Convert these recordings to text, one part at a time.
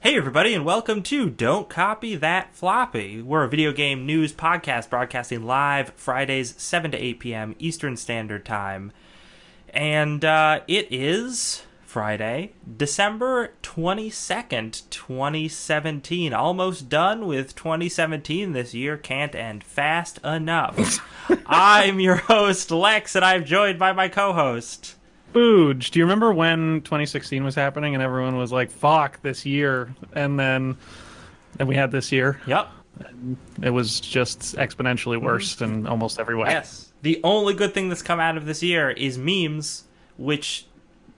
Hey everybody, and welcome to Don't Copy That Floppy. We're a video game news podcast broadcasting live Fridays 7 to 8 p.m. Eastern Standard Time. And it is Friday, December 22nd, 2017. Almost done with 2017 this year. Can't end fast enough. I'm your host, Lex, and I'm joined by my co-host... Booge, do you remember when 2016 was happening and everyone was like, fuck this year? And then we had this year. Yep. And it was just exponentially worse in almost every way. Yes. The only good thing that's come out of this year is memes, which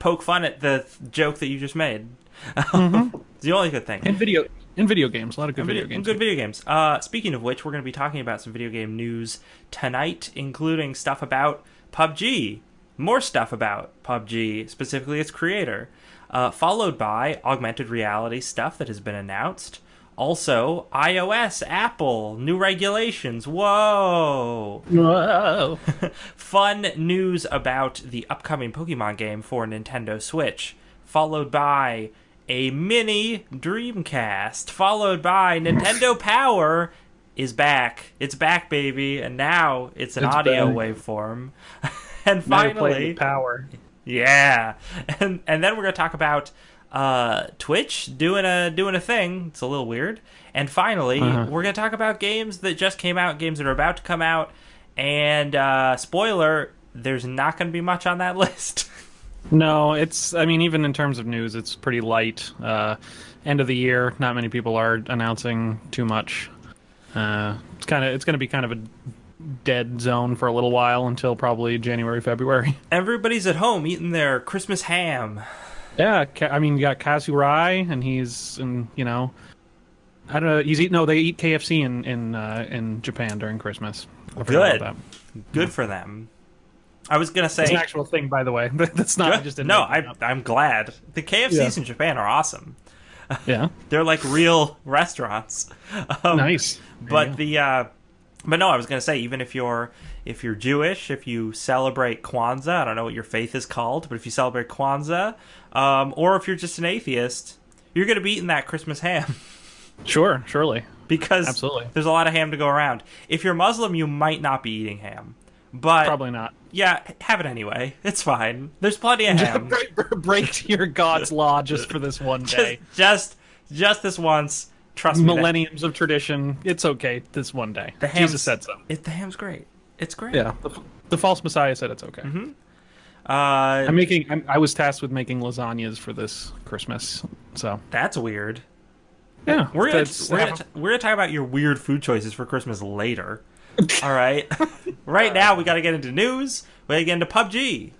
poke fun at the joke that you just made. It's the only good thing. In video games, a lot of good video games. Good video games. Speaking of which, we're going to be talking about some video game news tonight, including stuff about PUBG. More stuff about PUBG, specifically its creator, followed by augmented reality stuff that has been announced. Also, iOS, Apple, new regulations. Whoa! Whoa! Fun news about the upcoming Pokemon game for Nintendo Switch, followed by a mini Dreamcast, followed by Nintendo Power is back. It's back, baby, and now it's an audio waveform. And finally, Power. Yeah, and then we're gonna talk about Twitch doing a thing. It's a little weird. And finally, we're gonna talk about games that just came out, games that are about to come out. And spoiler, there's not gonna be much on that list. No, even in terms of news, it's pretty light. End of the year, not many people are announcing too much. It's gonna be kind of a dead zone for a little while until probably January, February. Everybody's at home eating their Christmas ham. Yeah, you got Kazurai, and he's I don't know. They eat KFC in Japan during Christmas. Good for them. I was gonna say it's an actual thing, by the way. That's not just I'm glad. The KFCs in Japan are awesome. Yeah, they're like real restaurants. Nice, But no, I was going to say, even if you're Jewish, if you celebrate Kwanzaa, I don't know what your faith is called, but if you celebrate Kwanzaa, or if you're just an atheist, you're going to be eating that Christmas ham. Sure, surely. Because Absolutely. There's a lot of ham to go around. If you're Muslim, you might not be eating ham. But probably not. Yeah, have it anyway. It's fine. There's plenty of ham. Break your God's law just for this one day. Just this once. Trust me. Millenniums of tradition. It's okay this one day. Jesus said so. The ham's great. It's great. Yeah. The false Messiah said it's okay. Mm-hmm. I was tasked with making lasagnas for this Christmas. So that's weird. Yeah. We're gonna talk about your weird food choices for Christmas later. All right. Right now we got to get into news. We got to get into PUBG.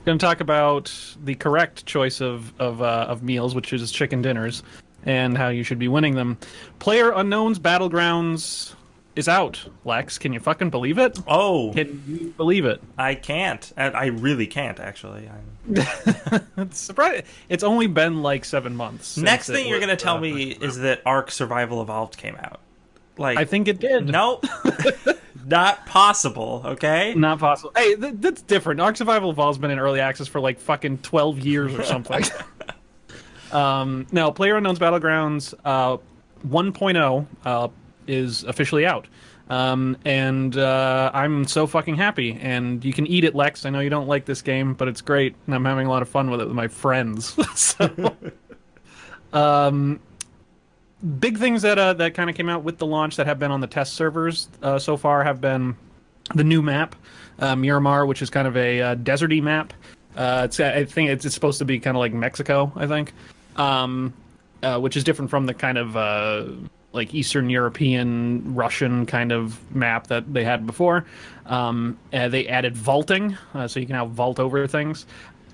Going to talk about the correct choice of meals, which is chicken dinners, and how you should be winning them. PlayerUnknown's Battlegrounds is out, Lex. Can you fucking believe it? Oh. Can you believe it? I can't. I really can't, actually. It's surprising. It's only been like 7 months. Next thing you're going to tell me is that Ark Survival Evolved came out. I think it did. Nope. Not possible, okay? Not possible. Hey, that's different. Ark Survival Evolved's been in early access for like fucking 12 years or something. No, PlayerUnknown's Battlegrounds 1.0 is officially out. And I'm so fucking happy. And you can eat it, Lex. I know you don't like this game, but it's great. And I'm having a lot of fun with it with my friends. Big things that kind of came out with the launch that have been on the test servers so far have been the new map, Miramar, which is kind of a deserty map. I think it's supposed to be kind of like Mexico, I think. Which is different from the kind of like Eastern European, Russian kind of map that they had before. They added vaulting, so you can now vault over things.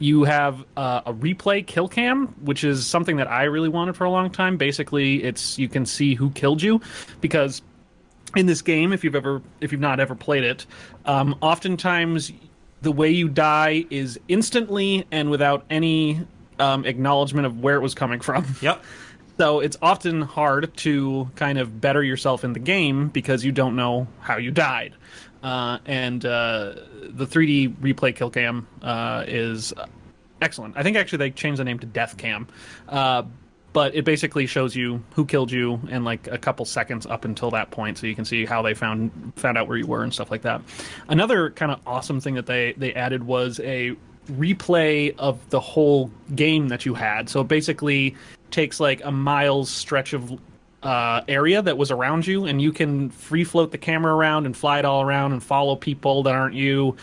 You have a replay kill cam, which is something that I really wanted for a long time. Basically, you can see who killed you, because in this game, if you've not ever played it, oftentimes the way you die is instantly and without any acknowledgement of where it was coming from. Yep. So it's often hard to kind of better yourself in the game because you don't know how you died. And the 3D replay kill cam is excellent. I think actually they changed the name to Death Cam. but it basically shows you who killed you in like a couple seconds up until that point, so you can see how they found out where you were and stuff like that. Another kind of awesome thing that they added was a replay of the whole game that you had. So it basically takes like a mile's stretch of area that was around you, and you can free float the camera around and fly it all around and follow people that aren't you.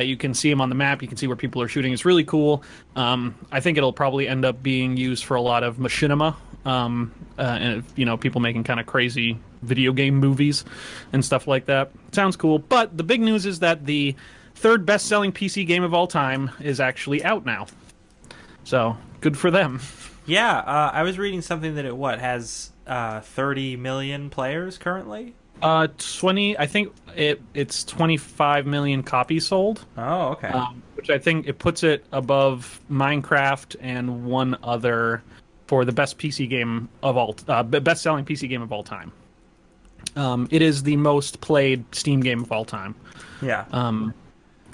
You can see them on the map. You can see where people are shooting. It's really cool. I think it'll probably end up being used for a lot of machinima, and people making kind of crazy video game movies and stuff like that. Sounds cool. But the big news is that the third best-selling PC game of all time is actually out now. So good for them. Yeah, I was reading something that it has 30 million players currently. 20. I think it's 25 million copies sold. Oh, okay. Which I think it puts it above Minecraft and one other for the best PC game of all, best-selling PC game of all time. It is the most played Steam game of all time. Yeah.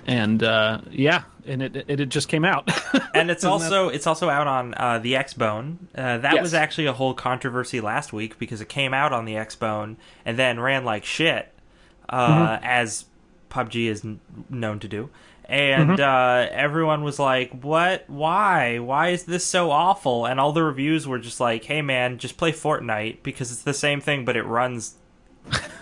And it just came out. And it's also out on the Xbone. That was actually a whole controversy last week because it came out on the Xbone and then ran like shit, as PUBG is known to do. And everyone was like, "What? Why? Why is this so awful?" And all the reviews were just like, "Hey man, just play Fortnite because it's the same thing, but it runs."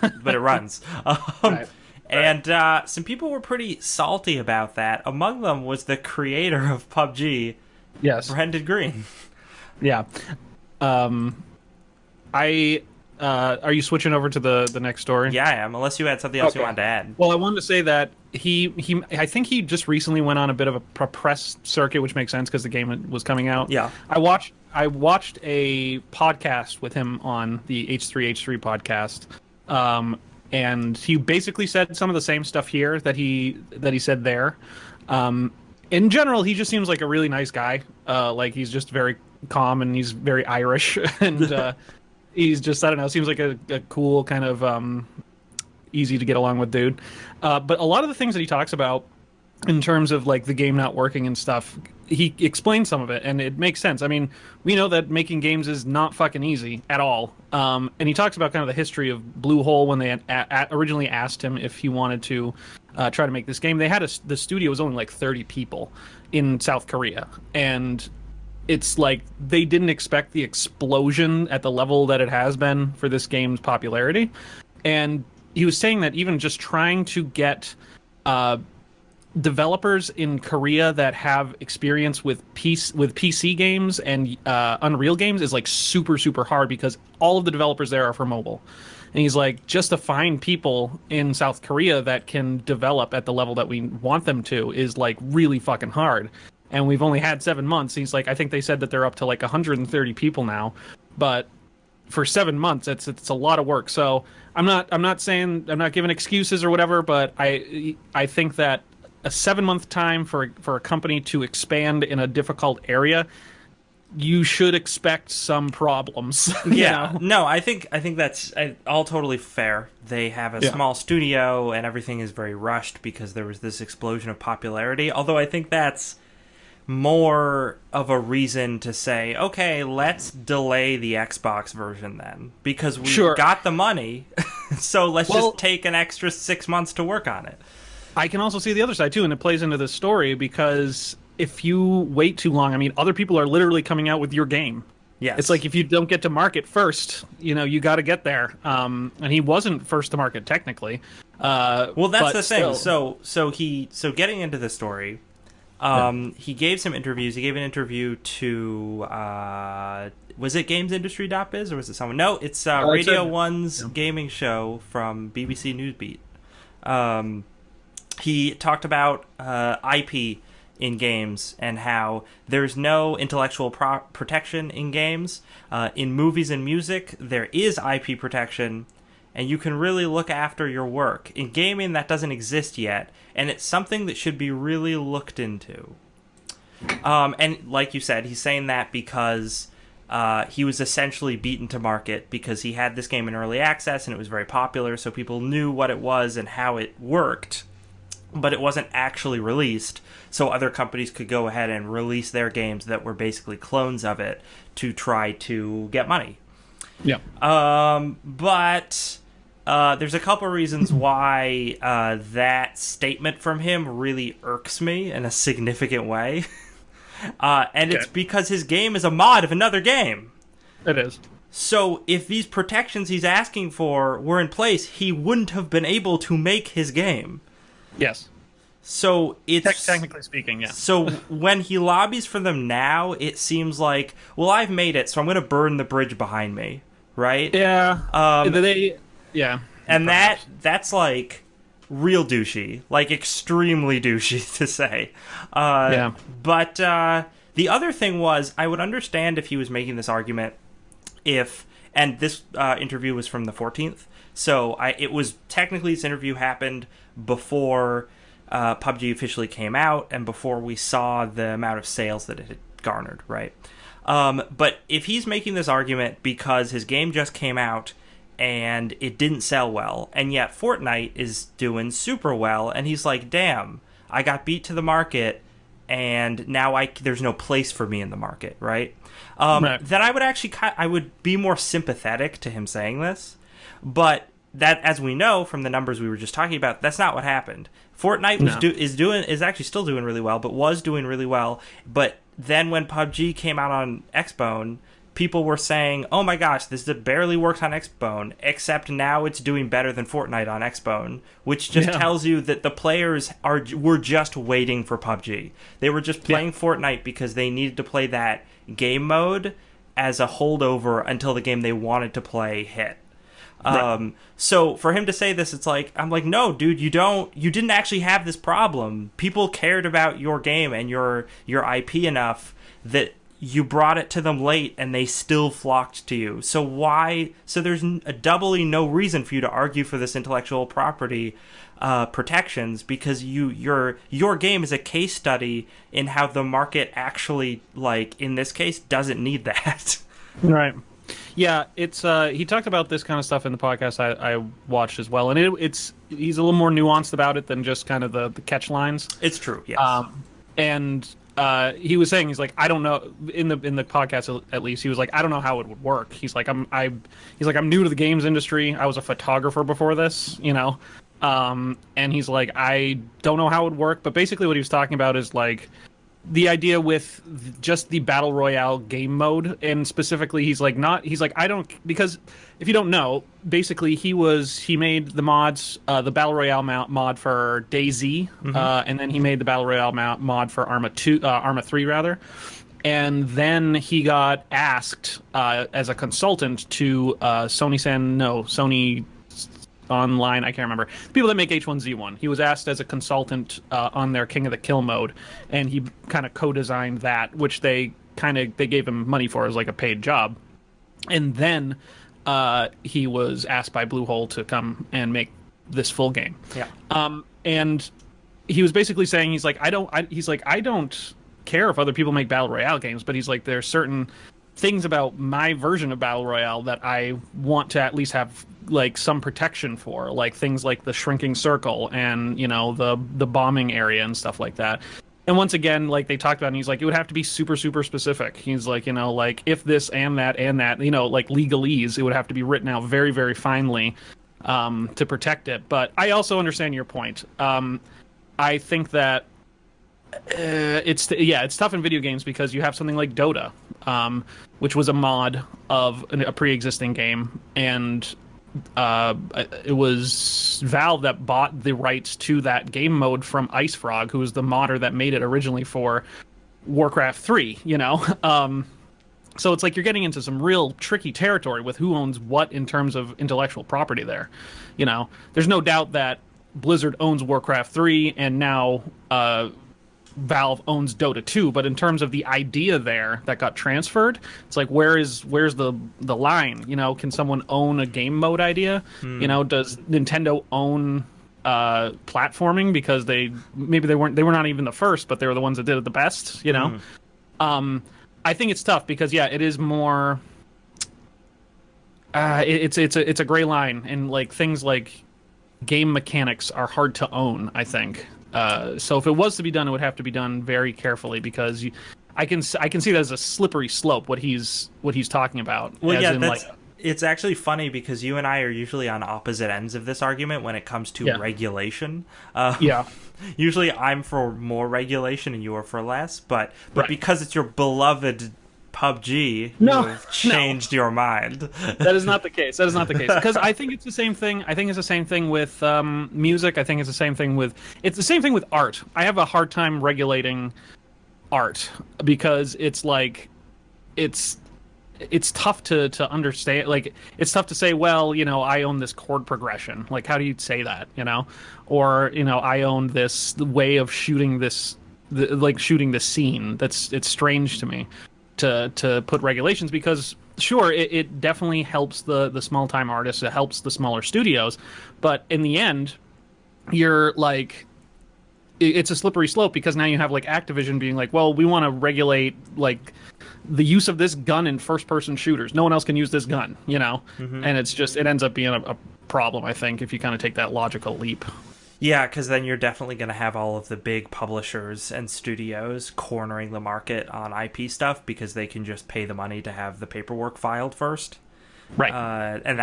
Right. And some people were pretty salty about that. Among them was the creator of PUBG, yes, Brendan Green. Yeah. Are you switching over to the next story? Yeah, I am. Unless you had something else you wanted to add. Well, I wanted to say that I think he just recently went on a bit of a press circuit, which makes sense because the game was coming out. Yeah. I watched a podcast with him on the H3H3 podcast. And he basically said some of the same stuff here that he said there. In general, he just seems like a really nice guy. Like he's just very calm and he's very Irish, and he's just, I don't know, seems like a cool kind of easy to get along with dude. But a lot of the things that he talks about in terms of like the game not working and stuff, he explains some of it, and it makes sense. I mean, we know that making games is not fucking easy at all. And he talks about kind of the history of Bluehole when they originally asked him if he wanted to try to make this game. They had the studio was only like 30 people in South Korea, and it's like they didn't expect the explosion at the level that it has been for this game's popularity. And he was saying that even just trying to get developers in Korea that have experience with PC games and Unreal games is like super, super hard because all of the developers there are for mobile. And he's like, just to find people in South Korea that can develop at the level that we want them to is like really fucking hard. And we've only had 7 months. He's like, I think they said that they're up to like 130 people now, but for 7 months, it's a lot of work. So I'm not giving excuses or whatever, but I think that a 7-month time for a company to expand in a difficult area, you should expect some problems. Yeah, no, I think that's all totally fair. They have a small studio and everything is very rushed because there was this explosion of popularity. Although I think that's more of a reason to say, okay, let's delay the Xbox version then because we got the money, so let's just take an extra 6 months to work on it. I can also see the other side, too, and it plays into this story because if you wait too long, I mean, other people are literally coming out with your game. Yes. It's like if you don't get to market first, you got to get there. And he wasn't first to market, technically. Well, that's the thing. So getting into the story, he gave some interviews. He gave an interview to, was it GamesIndustry.biz or was it someone? No, it's Radio 1's gaming show from BBC Newsbeat. He talked about IP in games and how there's no intellectual protection in games. In movies and music, there is IP protection, and you can really look after your work. In gaming, that doesn't exist yet, and it's something that should be really looked into. And like you said, he's saying that because he was essentially beaten to market because he had this game in early access, and it was very popular, so people knew what it was and how it worked. but it wasn't actually released, so other companies could go ahead and release their games that were basically clones of it to try to get money. Yeah. But there's a couple reasons why that statement from him really irks me in a significant way. And it's because his game is a mod of another game. It is. So if these protections he's asking for were in place, he wouldn't have been able to make his game. Yes. So it's technically speaking, yeah. So when he lobbies for them now, it seems like, well, I've made it, so I'm going to burn the bridge behind me, right? Yeah. Yeah. And perhaps. That's like real douchey, like extremely douchey to say. Yeah. But the other thing was, I would understand if he was making this argument and this interview was from the 14th, so it was technically, this interview happened before PUBG officially came out and before we saw the amount of sales that it had garnered, right? But if he's making this argument because his game just came out and it didn't sell well, and yet Fortnite is doing super well, and he's like, damn, I got beat to the market, and now there's no place for me in the market, right? Then I would be more sympathetic to him saying this, but that, as we know from the numbers we were just talking about, that's not what happened. Fortnite is actually still doing really well, but was doing really well. But then when PUBG came out on Xbone, people were saying, "Oh my gosh, this barely works on Xbone." Except now it's doing better than Fortnite on Xbone, which just tells you that the players were just waiting for PUBG. They were just playing Fortnite because they needed to play that game mode as a holdover until the game they wanted to play hit. So for him to say this, it's like, I'm like, no, dude, you didn't actually have this problem. People cared about your game and your IP enough that you brought it to them late and they still flocked to you. So there's doubly no reason for you to argue for this intellectual property protections, because your game is a case study in how the market actually, like in this case, doesn't need that. Right. Yeah, it's he talked about this kind of stuff in the podcast I watched as well, and he's a little more nuanced about it than just kind of the catch lines. It's true, yes. And he was saying, he's like, I don't know, in the podcast at least, he was like, I don't know how it would work. He's like, I'm new to the games industry. I was a photographer before this, and he's like, I don't know how it would work. But basically, what he was talking about is like the idea with just the battle royale game mode, and specifically I don't, because if you don't know, basically he made the mods, the battle royale mod for DayZ, and then he made the battle royale mod for Arma 3 rather, and then he got asked as a consultant to Sony Online, I can't remember, the people that make H1Z1. He was asked as a consultant on their King of the Kill mode, and he kind of co-designed that, which they gave him money for as like a paid job. And then he was asked by Bluehole to come and make this full game. Yeah. And he was basically saying, he's like, I don't care if other people make Battle Royale games, but he's like, there are certain things about my version of Battle Royale that I want to at least have like some protection for, like things like the shrinking circle and the bombing area and stuff like that. And once again, like they talked about, and he's like, it would have to be super, super specific. He's like, like if this and that, like legalese, it would have to be written out very, very finely to protect it. But I also understand your point. I think that it's tough in video games because you have something like Dota, which was a mod of a pre-existing game, and it was Valve that bought the rights to that game mode from IceFrog, who was the modder that made it originally for Warcraft 3, so it's like you're getting into some real tricky territory with who owns what in terms of intellectual property there. There's no doubt that Blizzard owns Warcraft 3, and now Valve owns Dota 2, but in terms of the idea there that got transferred, it's like, where's the line? Can someone own a game mode idea? Does Nintendo own platforming because they were not even the first, but they were the ones that did it the best? I think it's tough because it is more. It's a gray line, and like things like game mechanics are hard to own, I think. So if it was to be done, it would have to be done very carefully because I can see that as a slippery slope. What he's talking about. Well, yeah, it's actually funny because you and I are usually on opposite ends of this argument when it comes to regulation. Usually I'm for more regulation and you are for less, but because it's your beloved PUBG, you've changed your mind. That is not the case. Because I think it's the same thing. I think it's the same thing with music. I think it's the same thing with art. I have a hard time regulating art because it's like it's tough to understand. Like, it's tough to say, well, I own this chord progression. Like, how do you say that, or I own this way of shooting shooting the scene. It's strange to me to put regulations because sure, it definitely helps the small time artists, it helps the smaller studios, but in the end you're like, it's a slippery slope because now you have like Activision being like, well, we want to regulate like the use of this gun in first-person shooters. No one else can use this gun, and it ends up being a problem, I think, if you kind of take that logical leap. Yeah, because then you're definitely going to have all of the big publishers and studios cornering the market on IP stuff because they can just pay the money to have the paperwork filed first, right? And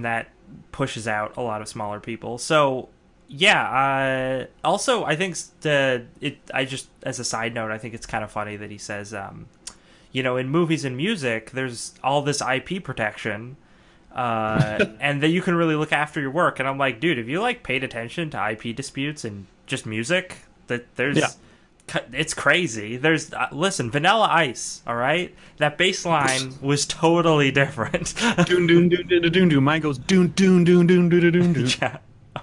that pushes out a lot of smaller people. So. Yeah. Also, I think as a side note, I think it's kind of funny that he says, in movies and music, there's all this IP protection, and that you can really look after your work. And I'm like, dude, if you like paid attention to IP disputes and just music, it's crazy. There's listen, Vanilla Ice, all right? That bass line was totally different. Doon doon doon doon doon doon. Mine goes doon doon doon doon doon doon doon. Yeah.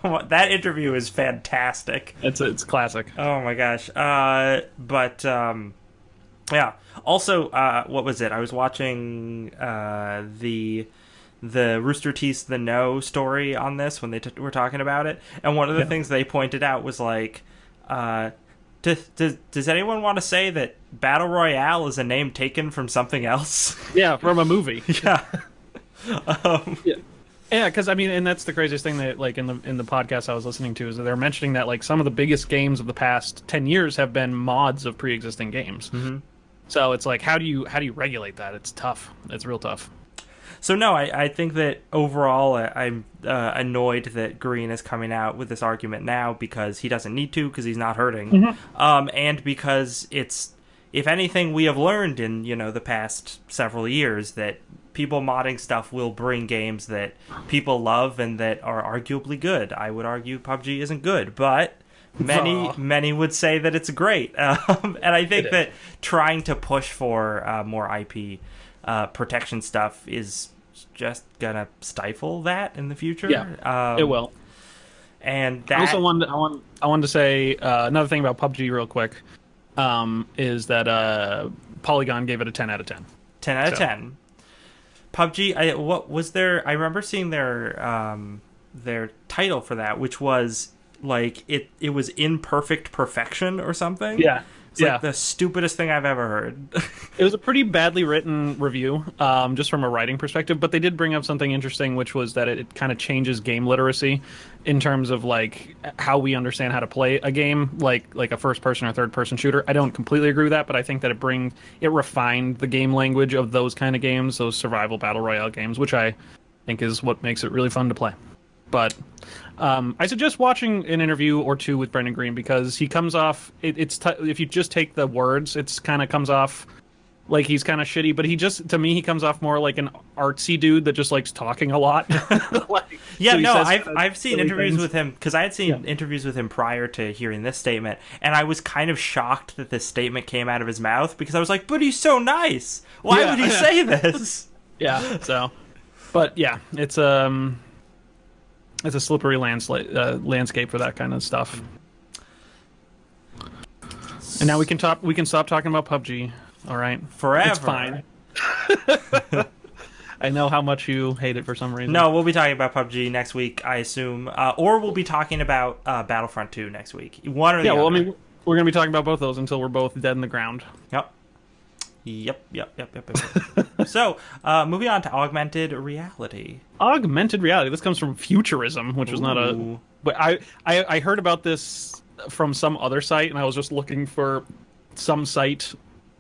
That interview is fantastic. It's classic. Oh my gosh. Yeah. Also, what was it? I was watching the Rooster Teeth the No story on this when they were talking about it, and one of the things they pointed out was like, does anyone want to say that Battle Royale is a name taken from something else? Yeah, from a movie. Yeah. Yeah, because I mean, and that's the craziest thing that, like, in the podcast I was listening to, is that they're mentioning that like some of the biggest games of the past 10 years have been mods of pre-existing games. Mm-hmm. So it's like, how do you regulate that? It's tough. It's real tough. So no, I think that overall I'm annoyed that Green is coming out with this argument now because he doesn't need to, because he's not hurting, and because it's, if anything, we have learned in the past several years that people modding stuff will bring games that people love and that are arguably good. I would argue PUBG isn't good, but many would say that it's great. And I think that trying to push for more IP protection stuff is just gonna stifle that in the future. Yeah, it will. And that... I also wanted to say another thing about PUBG real quick, is that Polygon gave it a 10 out of 10. 10 out of 10. PUBG, what was their... I remember seeing their title for that, which was like it was Imperfect Perfection or something. Yeah. It's like the stupidest thing I've ever heard. It was a pretty badly written review, just from a writing perspective, but they did bring up something interesting, which was that it kind of changes game literacy in terms of like how we understand how to play a game, like a first-person or third-person shooter. I don't completely agree with that, but I think that it refined the game language of those kind of games, those survival battle royale games, which I think is what makes it really fun to play. But I suggest watching an interview or two with Brendan Green, because he comes off... if you just take the words, it's kind of comes off like he's kind of shitty, but to me, he comes off more like an artsy dude that just likes talking a lot. I've seen interviews with him, because I had seen interviews with him prior to hearing this statement, and I was kind of shocked that this statement came out of his mouth, because I was like, but he's so nice. Why would he say this? Yeah, so... But yeah, it's a slippery landscape for that kind of stuff. And now we can stop talking about PUBG. All right, forever. It's fine. I know how much you hate it for some reason. No, we'll be talking about PUBG next week, I assume, or we'll be talking about Battlefront 2 next week. One or the other. Well, I mean, we're going to be talking about both those until we're both dead in the ground. Yep. So, moving on to augmented reality. Augmented reality. This comes from futurism, which was not a... But I heard about this from some other site, and I was just looking for some site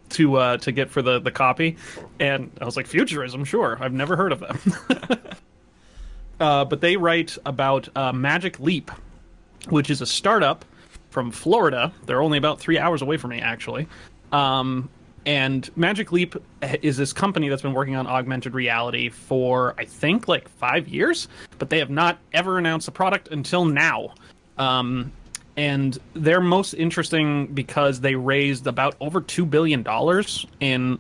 to get for the copy, and I was like, Futurism, sure, I've never heard of them. But they write about Magic Leap, which is a startup from Florida. They're only about 3 hours away from me, actually. And Magic Leap is this company that's been working on augmented reality for, I think, like 5 years, but they have not ever announced a product until now. And they're most interesting because they raised about over $2 billion in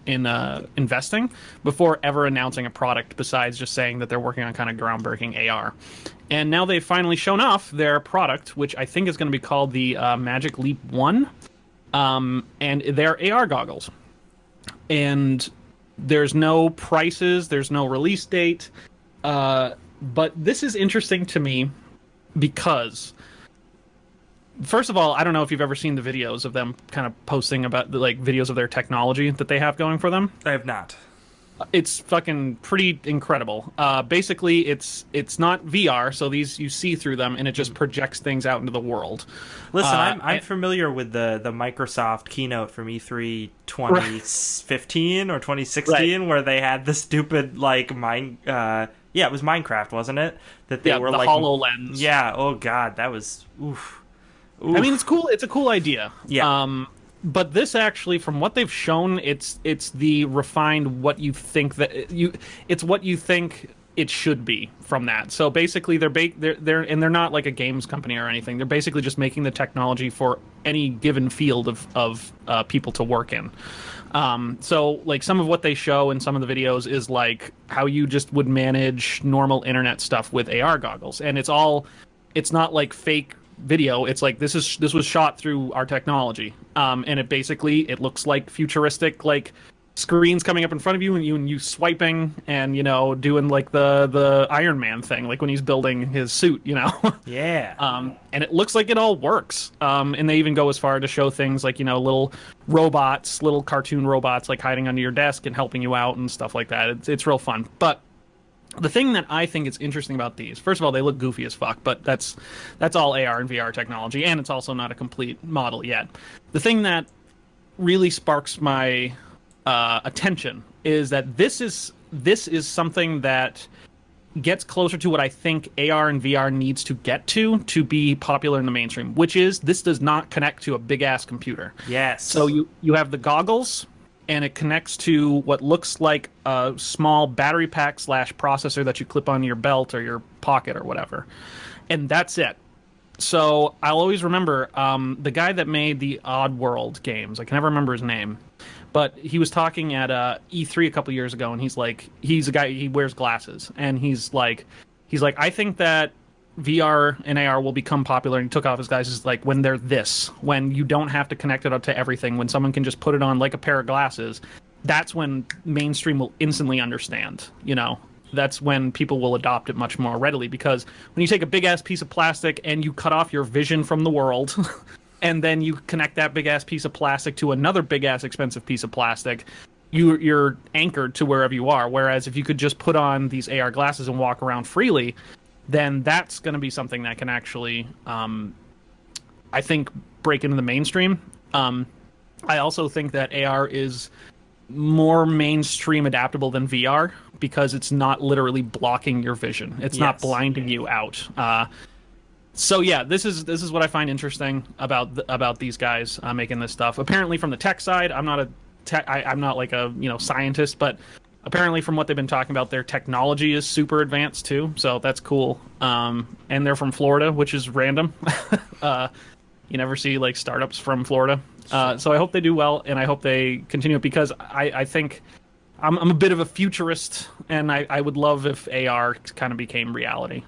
investing before ever announcing a product, besides just saying that they're working on kind of groundbreaking AR. And now they've finally shown off their product, which I think is going to be called the Magic Leap 1. And they're AR goggles. And there's no prices, there's no release date. But this is interesting to me because, first of all, I don't know if you've ever seen the videos of them kind of posting about like videos of their technology that they have going for them. I have not. It's fucking pretty incredible. Basically, it's not VR, so you see through them, and it just projects things out into the world. Listen, I'm familiar with the Microsoft keynote from E3 2015 or 2016, where they had the stupid like it was Minecraft, wasn't it? That they were the like HoloLens. Yeah. Oh God, that was oof. I mean, it's cool. It's a cool idea. Yeah. But this actually, from what they've shown, it's the refined what you think it's what you think it should be from that. So basically, they're not like a games company or anything. They're basically just making the technology for any given field of people to work in. So like some of what they show in some of the videos is like how you just would manage normal internet stuff with AR goggles, and it's not like fake video. It's like this was shot through our technology, and it looks like futuristic, like screens coming up in front of you and you swiping and doing like the Iron Man thing, like when he's building his suit, Yeah. And it looks like it all works. And they even go as far to show things like little robots, little cartoon robots, like hiding under your desk and helping you out and stuff like that. It's real fun. But the thing that I think is interesting about these, first of all, they look goofy as fuck, but that's all AR and VR technology, and it's also not a complete model yet. The thing that really sparks my attention is that this is something that gets closer to what I think AR and VR needs to get to be popular in the mainstream, which is this does not connect to a big-ass computer. Yes. So you have the goggles, and it connects to what looks like a small battery pack / processor that you clip on your belt or your pocket or whatever. And that's it. So I'll always remember the guy that made the Oddworld games. I can never remember his name. But he was talking at E3 a couple years ago, and he's a guy, he wears glasses. And he's like, I think that VR and AR will become popular, and he took off his glasses like when when you don't have to connect it up to everything, when someone can just put it on like a pair of glasses, that's when mainstream will instantly understand, That's when people will adopt it much more readily, because when you take a big-ass piece of plastic and you cut off your vision from the world, and then you connect that big-ass piece of plastic to another big-ass expensive piece of plastic, you're anchored to wherever you are. Whereas if you could just put on these AR glasses and walk around freely, then that's going to be something that can actually, I think, break into the mainstream. I also think that AR is more mainstream adaptable than VR because it's not literally blocking your vision. It's not blinding you out. So yeah, this is what I find interesting about these guys making this stuff. Apparently, from the tech side, I'm not like a scientist, but apparently from what they've been talking about, their technology is super advanced too. So that's cool. And they're from Florida, which is random. You never see like startups from Florida. So I hope they do well, and I hope they continue it, because I think I'm a bit of a futurist, and I would love if AR kind of became reality.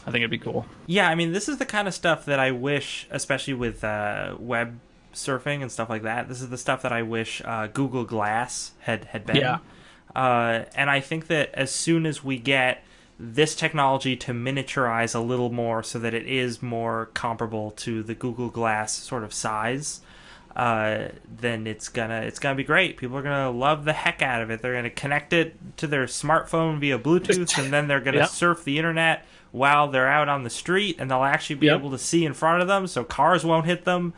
I think it'd be cool. Yeah, I mean, this is the kind of stuff that I wish, especially with web surfing and stuff like that, this is the stuff that I wish Google Glass had been. Yeah. And I think that as soon as we get this technology to miniaturize a little more so that it is more comparable to the Google Glass sort of size, then it's gonna be great. People are gonna love the heck out of it. They're gonna connect it to their smartphone via Bluetooth, and then they're gonna surf the internet while they're out on the street, and they'll actually be able to see in front of them, so cars won't hit them.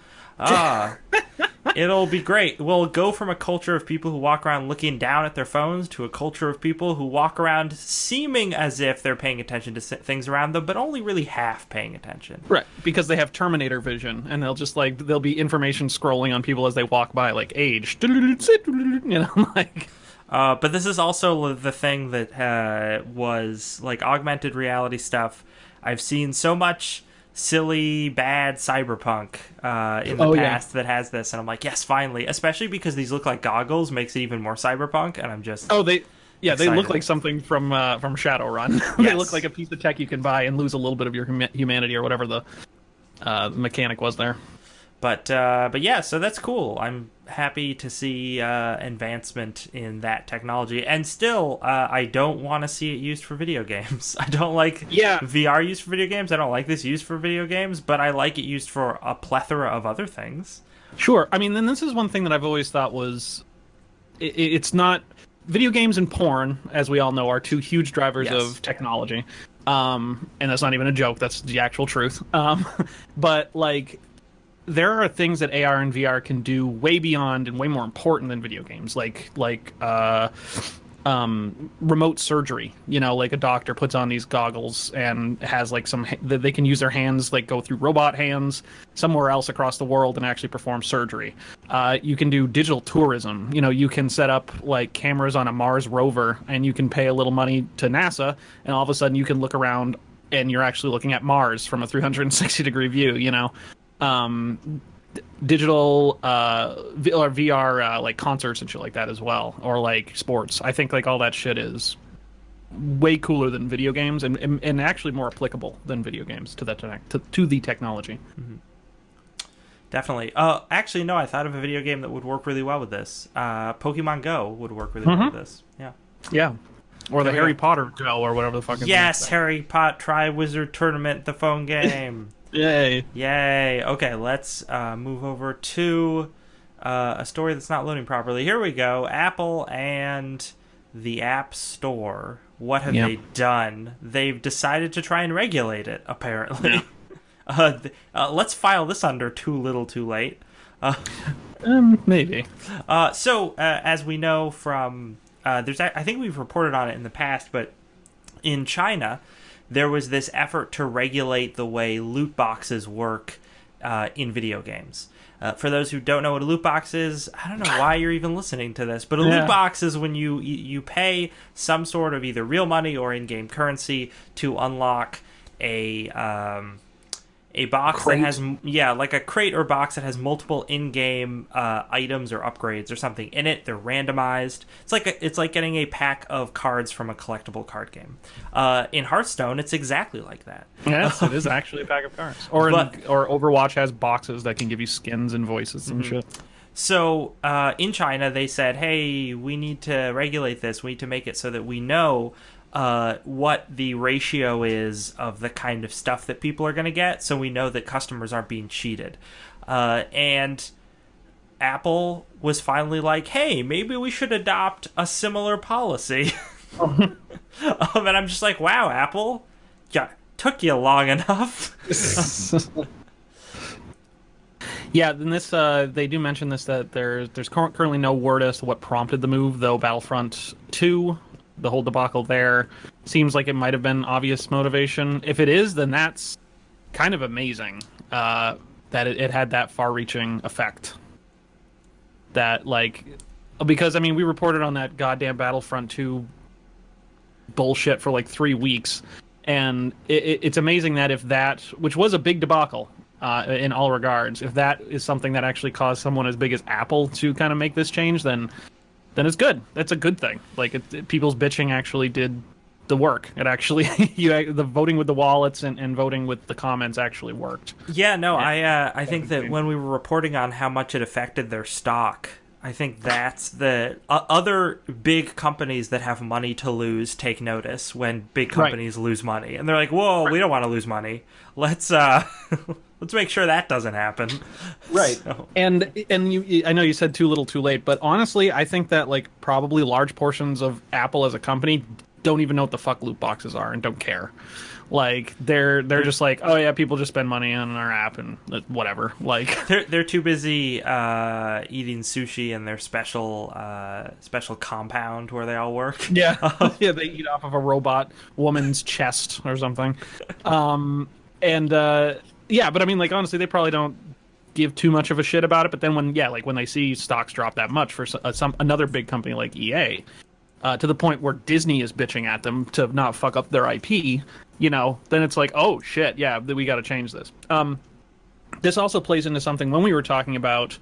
It'll be great. We'll go from a culture of people who walk around looking down at their phones to a culture of people who walk around seeming as if they're paying attention to things around them, but only really half paying attention. Right, because they have Terminator vision, and there'll be information scrolling on people as they walk by, like age, like. But this is also the thing that was like augmented reality stuff. I've seen so much silly, bad cyberpunk in the past that has this, and I'm like, yes, finally. Especially because these look like goggles, makes it even more cyberpunk, and I'm just they look like something from Shadowrun. They look like a piece of tech you can buy and lose a little bit of your humanity or whatever the mechanic was there. But yeah, so that's cool. I'm happy to see advancement in that technology, and still, I don't want to see it used for video games. I don't like VR used for video games. I don't like this used for video games, but I like it used for a plethora of other things. Sure. I mean, then this is one thing that I've always thought was, it's not video games and porn, as we all know, are two huge drivers of technology, and that's not even a joke. That's the actual truth. But like, there are things that AR and VR can do way beyond and way more important than video games, like remote surgery. You know, like a doctor puts on these goggles and has like they can use their hands, like go through robot hands somewhere else across the world and actually perform surgery. You can do digital tourism. You know, you can set up like cameras on a Mars rover, and you can pay a little money to NASA, and all of a sudden you can look around and you're actually looking at Mars from a 360-degree view. You know. Digital or VR like concerts and shit like that as well, or like sports. I think like all that shit is way cooler than video games, and actually more applicable than video games to the technology. Mm-hmm. Definitely. Actually, no. I thought of a video game that would work really well with this. Pokemon Go would work really well with this. Yeah. Yeah. Or the Harry Potter Go, or whatever the fuck. Yes, Harry Potter Tri-Wizard Tournament, the phone game. Yay. Okay, let's move over to a story that's not loading properly. Here we go. Apple and the App Store. What have they done? They've decided to try and regulate it, apparently. Let's file this under too little too late. Maybe. So, as we know from... I think we've reported on it in the past, but in China... there was this effort to regulate the way loot boxes work in video games. For those who don't know what a loot box is, I don't know why you're even listening to this, but a loot box is when you pay some sort of either real money or in-game currency to unlock a box that has like a crate or box that has multiple in-game items or upgrades or something in it. They're randomized. It's like getting a pack of cards from a collectible card game. In Hearthstone, it's exactly like that. Yes, it is actually a pack of cards. Or Overwatch has boxes that can give you skins and voices and shit. So in China, they said, "Hey, we need to regulate this. We need to make it so that we know." What the ratio is of the kind of stuff that people are going to get, so we know that customers aren't being cheated. And Apple was finally like, hey, maybe we should adopt a similar policy. And I'm just like, wow, Apple, took you long enough. Yeah, then this they do mention this, that there's currently no word as to what prompted the move, though Battlefront 2... the whole debacle there seems like it might have been obvious motivation. If it is, then that's kind of amazing that it had that far-reaching effect. That, like, because, I mean, we reported on that goddamn Battlefront 2 bullshit for like 3 weeks, and it's amazing that if that, which was a big debacle in all regards, if that is something that actually caused someone as big as Apple to kind of make this change, then it's good. That's a good thing. Like, people's bitching actually did the work. It actually, the voting with the wallets and voting with the comments actually worked. Yeah, no, I think that when we were reporting on how much it affected their stock, I think that's the other big companies that have money to lose take notice when big companies lose money, and they're like, "Whoa, we don't want to lose money. Let's let's make sure that doesn't happen." Right. So, And I know you said too little, too late, but honestly, I think that like probably large portions of Apple as a company don't even know what the fuck loot boxes are and don't care. Like they're just like, oh yeah, people just spend money on our app and whatever. Like they're too busy eating sushi in their special compound where they all work. yeah, yeah, they eat off of a robot woman's chest or something. Yeah, but I mean, like honestly, they probably don't give too much of a shit about it. But then when they see stocks drop that much for another big company like EA, to the point where Disney is bitching at them to not fuck up their IP, then it's like, oh shit, yeah, we got to change this. This also plays into something when we were talking about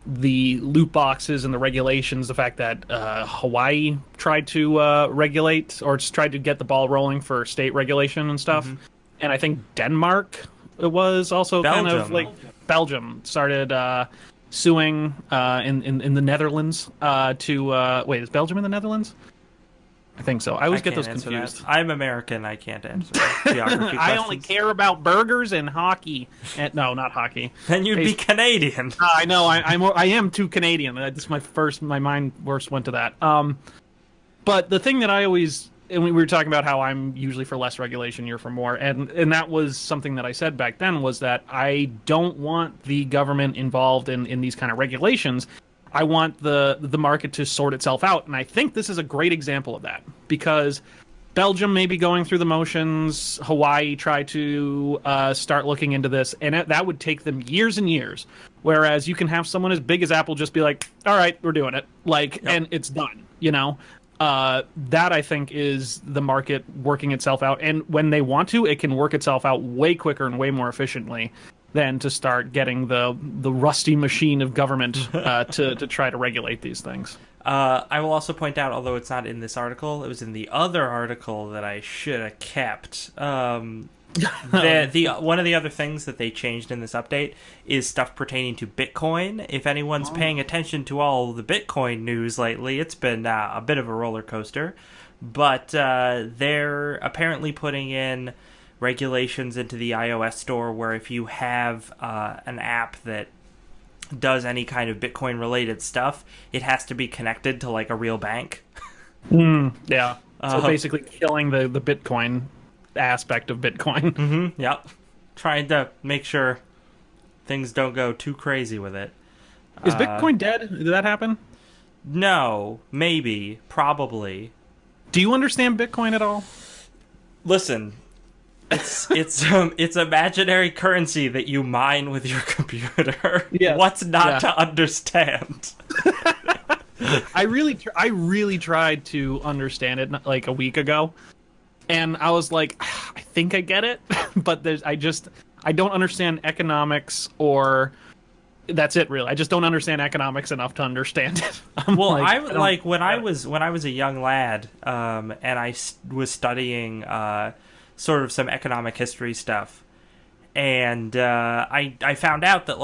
the loot boxes and the regulations, the fact that Hawaii tried to regulate or just tried to get the ball rolling for state regulation and stuff. Mm-hmm. And I think Denmark was also Belgium. kind of like Belgium started suing in the Netherlands to wait, is Belgium in the Netherlands? I think so. I always get those confused. I'm American. I can't answer geography I only care about burgers and hockey. No, not hockey. Then you'd be Canadian. I know. I am too Canadian. That's my mind first went to that. But the thing that I always, and we were talking about how I'm usually for less regulation, you're for more, and that was something that I said back then was that I don't want the government involved in these kind of regulations. I want the market to sort itself out, and I think this is a great example of that because Belgium may be going through the motions. Hawaii tried to start looking into this, and that would take them years and years. Whereas you can have someone as big as Apple just be like, "All right, we're doing it," and it's done. That I think is the market working itself out, and when they want to, it can work itself out way quicker and way more efficiently than to start getting the rusty machine of government to try to regulate these things. I will also point out, although it's not in this article, it was in the other article that I should have kept. One of the other things that they changed in this update is stuff pertaining to Bitcoin. If anyone's paying attention to all the Bitcoin news lately, it's been a bit of a roller coaster. But they're apparently putting in regulations into the iOS store where if you have an app that does any kind of Bitcoin related stuff, it has to be connected to like a real bank. Yeah. So basically killing the Bitcoin aspect of Bitcoin. Mm-hmm, yep. Trying to make sure things don't go too crazy with it. Is Bitcoin dead? Did that happen? No, maybe, probably. Do you understand Bitcoin at all? Listen, it's imaginary currency that you mine with your computer. Yes. What's not to understand? I really tried to understand it like a week ago, and I was like, I think I get it, but I don't understand economics, or that's it really. I just don't understand economics enough to understand it. When I was a young lad, and I was studying sort of some economic history stuff, and I found out that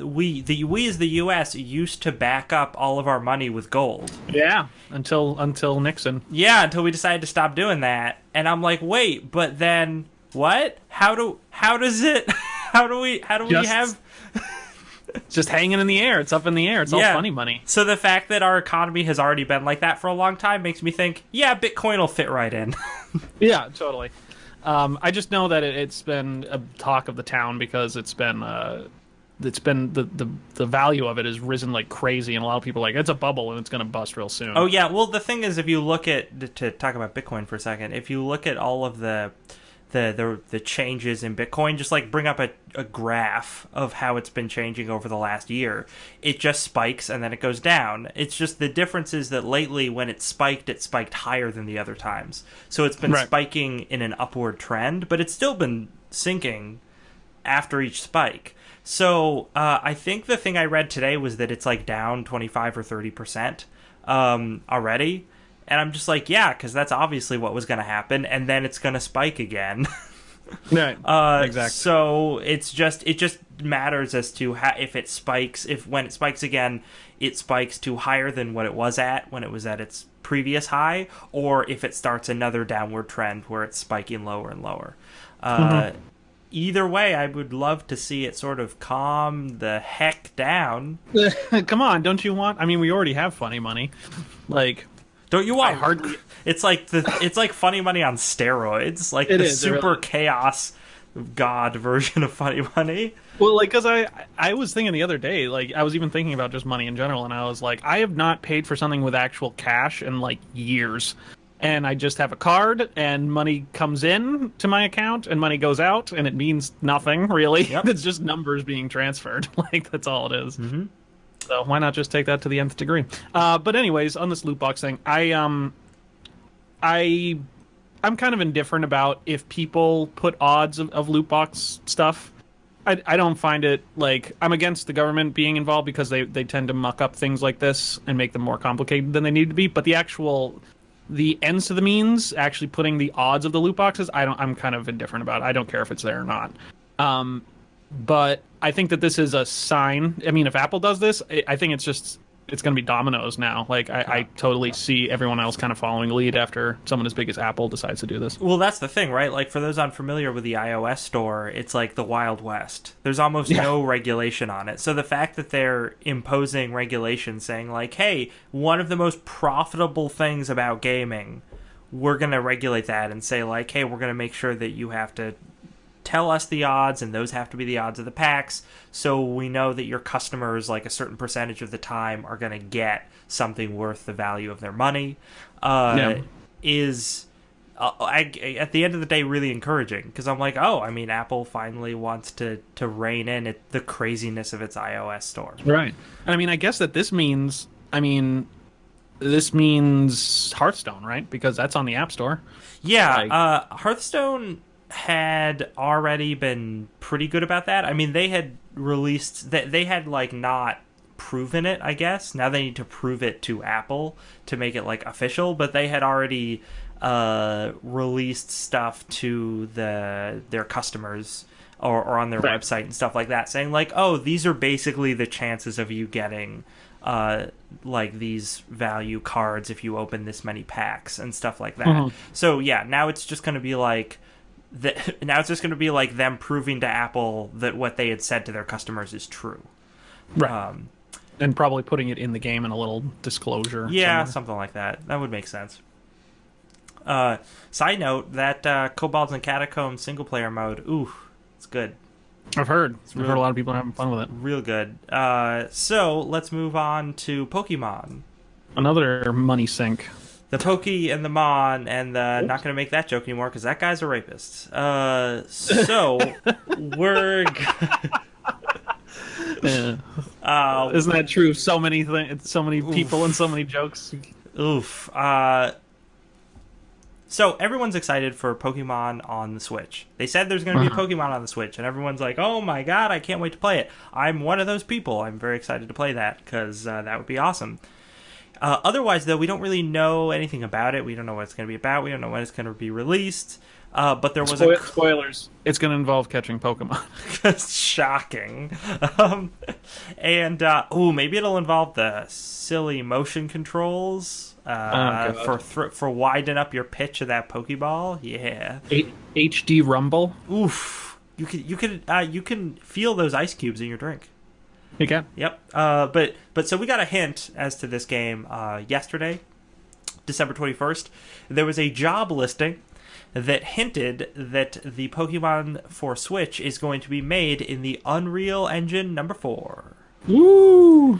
we as the U.S. used to back up all of our money with gold. Yeah, until Nixon. Yeah, until we decided to stop doing that, and I'm like, wait, but then what? How do we have? It's just hanging in the air. It's up in the air. It's all funny money. So the fact that our economy has already been like that for a long time makes me think, yeah, Bitcoin will fit right in. Yeah, totally. I just know that it's been a talk of the town because it's been the value of it has risen like crazy, and a lot of people are like, it's a bubble and it's going to bust real soon. Oh yeah, well the thing is, if you look at, to talk about Bitcoin for a second, if you look at all of the changes in Bitcoin, just like bring up a graph of how it's been changing over the last year. It just spikes and then it goes down. It's just the difference is that lately when it spiked higher than the other times. So it's been spiking in an upward trend, but it's still been sinking after each spike. So I think the thing I read today was that it's like down 25 or 30% already. And I'm just like, yeah, because that's obviously what was going to happen, and then it's going to spike again. Right. Exactly. So it just matters as to if it spikes. If when it spikes again, it spikes to higher than what it was at when it was at its previous high, or if it starts another downward trend where it's spiking lower and lower. Either way, I would love to see it sort of calm the heck down. Come on, don't you want? I mean, we already have funny money. Like, don't you want It's like funny money on steroids, like the super really chaos god version of funny money. Well, like, because I was thinking the other day, like, I was even thinking about just money in general, and I was like, I have not paid for something with actual cash in like years. And I just have a card, and money comes in to my account, and money goes out, and it means nothing, really. Yep. It's just numbers being transferred. Like, that's all it is. Mm-hmm. So why not just take that to the nth degree? But anyways, on this loot box thing, I'm kind of indifferent about if people put odds of loot box stuff. I don't find it, like, I'm against the government being involved because they tend to muck up things like this and make them more complicated than they need to be. But the ends to the means, actually putting the odds of the loot boxes, I'm kind of indifferent about it. I don't care if it's there or not. But I think that this is a sign. I mean, if Apple does this, I think it's going to be dominoes now. Like, I totally see everyone else kind of following the lead after someone as big as Apple decides to do this. Well, that's the thing, right? Like, for those unfamiliar with the iOS store, it's like the Wild West. There's almost no regulation on it. So the fact that they're imposing regulations saying, like, hey, one of the most profitable things about gaming, we're going to regulate that and say, like, hey, we're going to make sure that you have to tell us the odds, and those have to be the odds of the packs, so we know that your customers, like, a certain percentage of the time, are going to get something worth the value of their money. Is at the end of the day really encouraging, because I'm like, oh, I mean, Apple finally wants to rein in the craziness of its iOS store. Right. And I mean, I guess that this means Hearthstone, right? Because that's on the App Store. Yeah, Hearthstone had already been pretty good about that. I mean, they had released they had like not proven it, I guess. Now they need to prove it to Apple to make it like official, but they had already released stuff to their customers or on their website and stuff like that, saying like, oh, these are basically the chances of you getting like these value cards if you open this many packs and stuff like that. So yeah, now it's just going to be like them proving to Apple that what they had said to their customers is true. Right. And probably putting it in the game in a little disclosure. Yeah, something like that. That would make sense. Side note, that Kobolds and Catacombs single-player mode, ooh, it's good. I've heard. I've heard a lot of people are having fun with it. Real good. So, let's move on to Pokemon. Another money sink. The Pokey and the Mon, and not going to make that joke anymore because that guy's a rapist. So we're. Isn't that true? So many things, so many people, and so many jokes. Oof. So everyone's excited for Pokemon on the Switch. They said there's going to be a Pokemon on the Switch, and everyone's like, "Oh my god, I can't wait to play it." I'm one of those people. I'm very excited to play that because that would be awesome. Otherwise, though, we don't really know anything about it. We don't know what it's going to be about. We don't know when it's going to be released. But there was spoilers. It's going to involve catching Pokemon. That's shocking. Maybe it'll involve the silly motion controls for widening up your pitch of that Pokeball. Yeah. HD Rumble. Oof. You can feel those ice cubes in your drink. You can. Yep. But so we got a hint as to this game yesterday, December 21st. There was a job listing that hinted that the Pokemon for Switch is going to be made in the Unreal Engine number 4. Woo!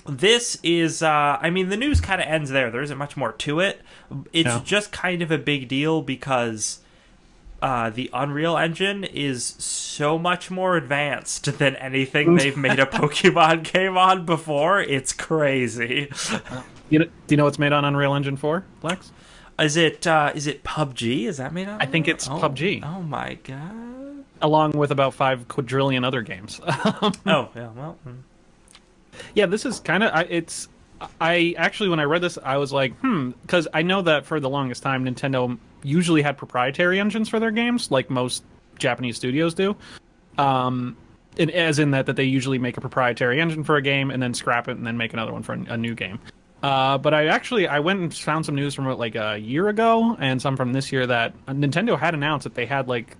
This is, the news kind of ends there. There isn't much more to it. It's just kind of a big deal because the Unreal Engine is so much more advanced than anything they've made a Pokemon game on before. It's crazy. Do you know what's made on Unreal Engine 4, Lex? Is it PUBG? Is that made on? I think it's PUBG. Oh my god! Along with about 5 quadrillion other games. Oh yeah, well. Yeah, this is kind of I actually, when I read this, I was like, because I know that for the longest time, Nintendo usually had proprietary engines for their games, like most Japanese studios do. As in that they usually make a proprietary engine for a game and then scrap it and then make another one for a new game. But I went and found some news from like a year ago and some from this year that Nintendo had announced that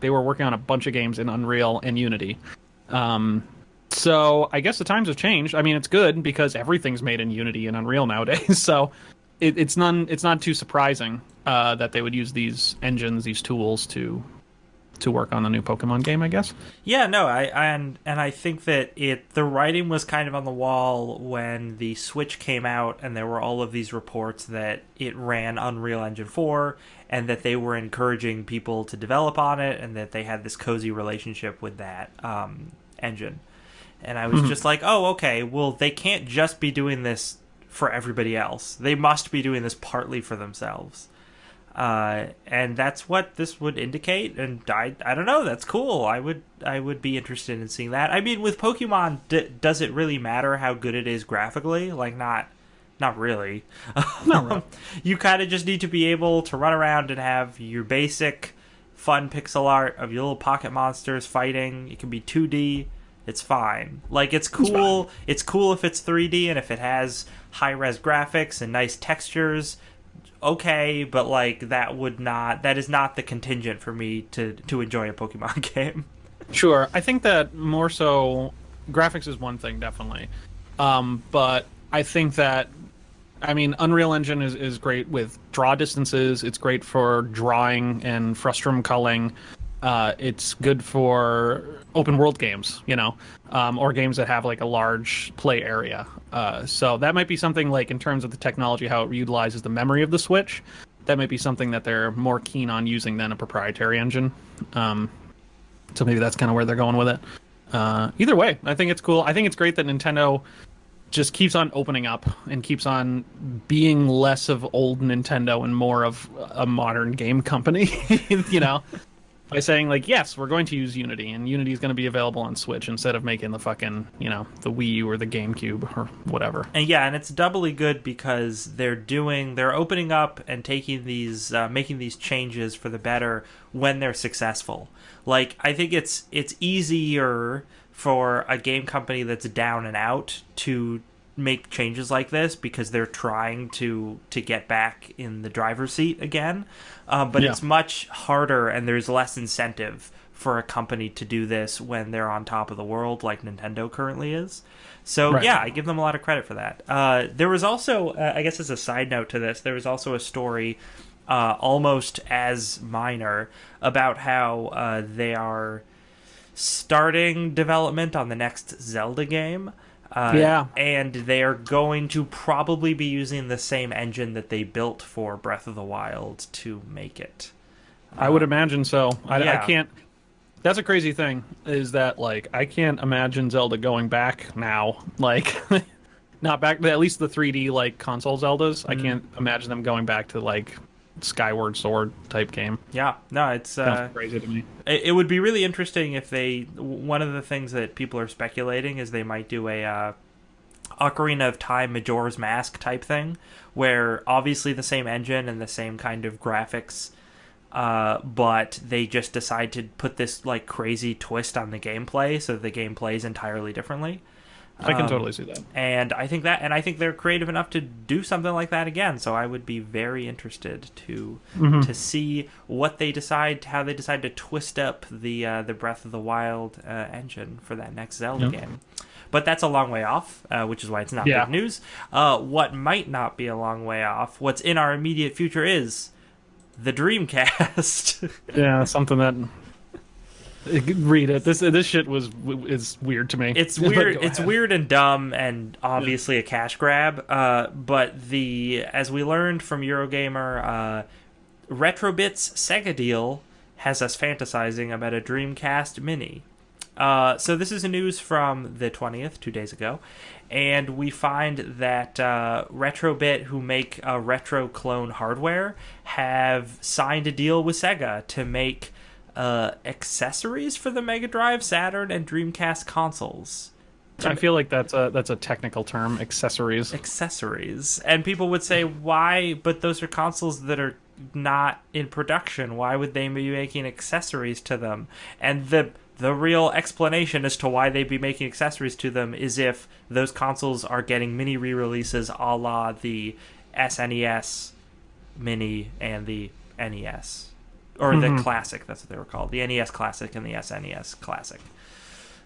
they were working on a bunch of games in Unreal and Unity. So I guess the times have changed. I mean, it's good because everything's made in Unity and Unreal nowadays. So it's not too surprising that they would use these engines, these tools to work on the new Pokemon game, I guess. Yeah, no, and I think that the writing was kind of on the wall when the Switch came out, and there were all of these reports that it ran Unreal Engine 4, and that they were encouraging people to develop on it, and that they had this cozy relationship with that engine. And I was just like, oh, okay, well, they can't just be doing this for everybody else. They must be doing this partly for themselves. And that's what this would indicate, and I don't know, that's cool. I would be interested in seeing that. I mean, with Pokemon, does it really matter how good it is graphically? Like, not really. Not really. You kind of just need to be able to run around and have your basic fun pixel art of your little pocket monsters fighting. It can be 2D. It's fine. Like, it's cool. It's cool if it's 3D and if it has high-res graphics and nice textures. Okay, but like that is not the contingent for me to enjoy a Pokemon game. Sure, I think that more so graphics is one thing, definitely. But I think that, I mean, Unreal Engine is great with draw distances. It's great for drawing and frustum culling. It's good for open world games, or games that have like a large play area. So that might be something, like in terms of the technology, how it utilizes the memory of the Switch. That might be something that they're more keen on using than a proprietary engine. So maybe that's kind of where they're going with it. Either way, I think it's cool. I think it's great that Nintendo just keeps on opening up and keeps on being less of old Nintendo and more of a modern game company, by saying, like, yes, we're going to use Unity, and Unity is going to be available on Switch instead of making the fucking, the Wii U or the GameCube or whatever. And yeah, and it's doubly good because they're opening up and taking these, making these changes for the better when they're successful. Like, I think it's easier for a game company that's down and out to make changes like this because they're trying to get back in the driver's seat again. But it's much harder, and there's less incentive for a company to do this when they're on top of the world like Nintendo currently is. So, right. Yeah, I give them a lot of credit for that. There was also, I guess as a side note to this, there was also a story almost as minor about how they are starting development on the next Zelda game. And they are going to probably be using the same engine that they built for Breath of the Wild to make it. I would imagine so. I can't... That's a crazy thing, is that, like, I can't imagine Zelda going back now. Like, not back to at least the 3D, like, console Zeldas. I can't imagine them going back to, like, Skyward Sword type game. Yeah, no, it's sounds crazy to me. It would be really interesting if they. One of the things that people are speculating is they might do a Ocarina of Time Majora's Mask type thing, where obviously the same engine and the same kind of graphics, but they just decide to put this like crazy twist on the gameplay, so the game plays entirely differently. I can totally see that. And I think they're creative enough to do something like that again. So I would be very interested to see what they decide, how they decide to twist up the Breath of the Wild engine for that next Zelda game. But that's a long way off, which is why it's not big news. What might not be a long way off, what's in our immediate future is the Dreamcast. Yeah, something that... Read it. This shit is weird to me. It's weird. It's weird and dumb, and obviously a cash grab. But as we learned from Eurogamer, Retrobit's Sega deal has us fantasizing about a Dreamcast Mini. So this is news from the 20th, 2 days ago, and we find that Retrobit, who make retro clone hardware, have signed a deal with Sega to make accessories for the Mega Drive, Saturn, and Dreamcast consoles I feel like that's a technical term, accessories. Accessories. And people would say, why? But those are consoles that are not in production. Why would they be making accessories to them? And the real explanation as to why they'd be making accessories to them is if those consoles are getting mini re-releases a la the SNES Mini and the NES. Or the Classic, that's what they were called. The NES Classic and the SNES Classic.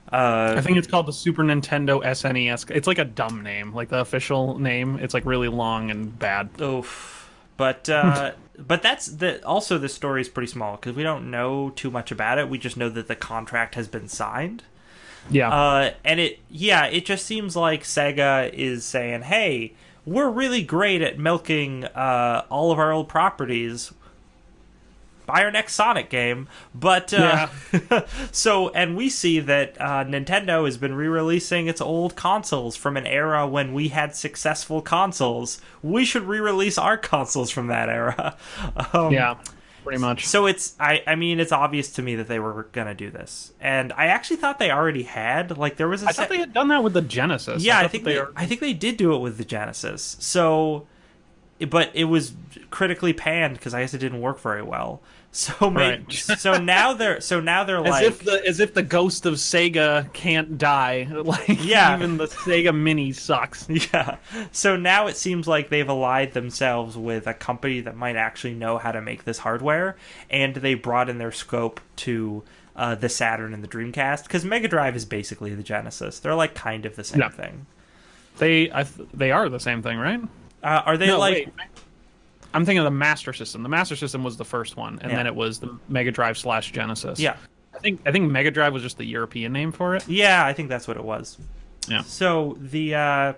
I think it's called the Super Nintendo SNES. It's like a dumb name, like the official name. It's like really long and bad. Oof. But that's also the story is pretty small because we don't know too much about it. We just know that the contract has been signed. Yeah. And it just seems like Sega is saying, hey, we're really great at milking all of our old properties. Buy our next Sonic game. But and we see that Nintendo has been re-releasing its old consoles from an era when we had successful consoles. We should re-release our consoles from that era. Yeah, pretty much. So I mean it's obvious to me that they were gonna do this, and I actually thought they already had. Like there was I thought they had done that with the Genesis. Yeah, I think they did do it with the Genesis. So, but it was critically panned because I guess it didn't work very well. So so now they're as if the ghost of Sega can't die. Like even the Sega Mini sucks. Yeah. So now it seems like they've allied themselves with a company that might actually know how to make this hardware, and they broaden their scope to the Saturn and the Dreamcast because Mega Drive is basically the Genesis. They're like kind of the same thing. They are the same thing, right? Are they wait. I'm thinking of the Master System. The Master System was the first one, and then it was the Mega Drive / Genesis. Yeah. I think Mega Drive was just the European name for it. Yeah, I think that's what it was. Yeah. So I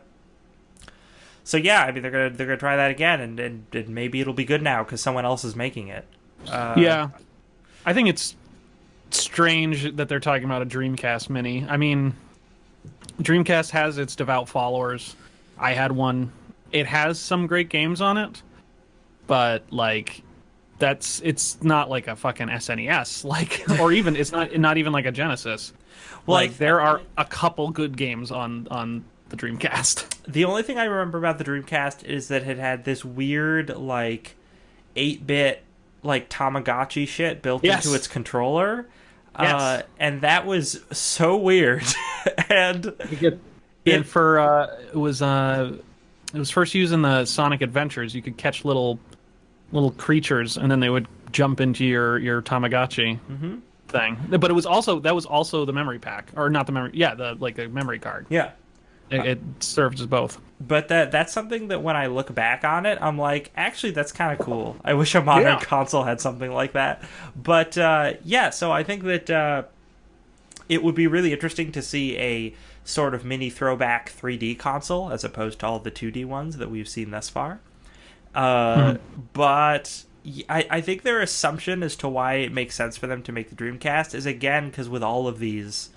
mean they're gonna try that again, and maybe it'll be good now because someone else is making it. Yeah, I think it's strange that they're talking about a Dreamcast Mini. I mean, Dreamcast has its devout followers. I had one. It has some great games on it. But like, it's not like a fucking SNES, like, or even it's not even like a Genesis. Well, like there are a couple good games on the Dreamcast. The only thing I remember about the Dreamcast is that it had this weird like 8-bit like Tamagotchi shit built into its controller, and that was so weird. And it was first used in the Sonic Adventures. You could catch little creatures, and then they would jump into your Tamagotchi thing. But that was also the memory pack, or not the memory. Yeah, the memory card. Yeah, it served as both. But that's something that when I look back on it, I'm like, actually, that's kind of cool. I wish a modern console had something like that. But so I think that it would be really interesting to see a sort of mini throwback 3D console as opposed to all the 2D ones that we've seen thus far. But I think their assumption as to why it makes sense for them to make the Dreamcast is, again, because with all of these,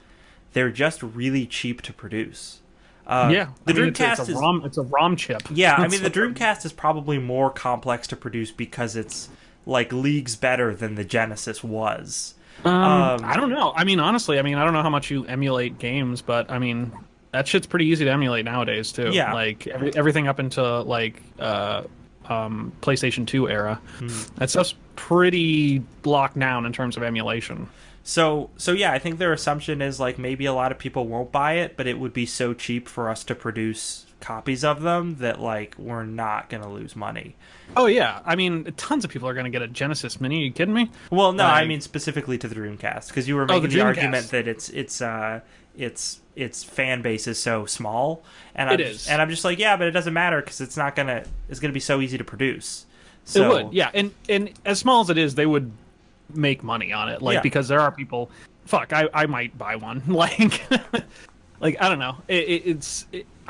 they're just really cheap to produce. The Dreamcast it's a ROM chip. Yeah, I mean, the Dreamcast is probably more complex to produce because it's like leagues better than the Genesis was. I don't know. I mean, honestly, I don't know how much you emulate games, but I mean, that shit's pretty easy to emulate nowadays too. Yeah, like everything up into like PlayStation 2 era. That stuff's pretty locked down in terms of emulation. So yeah, I think their assumption is like maybe a lot of people won't buy it, but it would be so cheap for us to produce copies of them that like we're not going to lose money. Oh yeah, I mean tons of people are going to get a Genesis Mini. Are you kidding me? Well, no, I mean specifically to the Dreamcast because you were making the argument that its fan base is so small, and I'm just like, yeah, but it doesn't matter because it's gonna be so easy to produce. So, it would, yeah, and as small as it is, they would make money on it, because there are people. Fuck, I might buy one, like I don't know.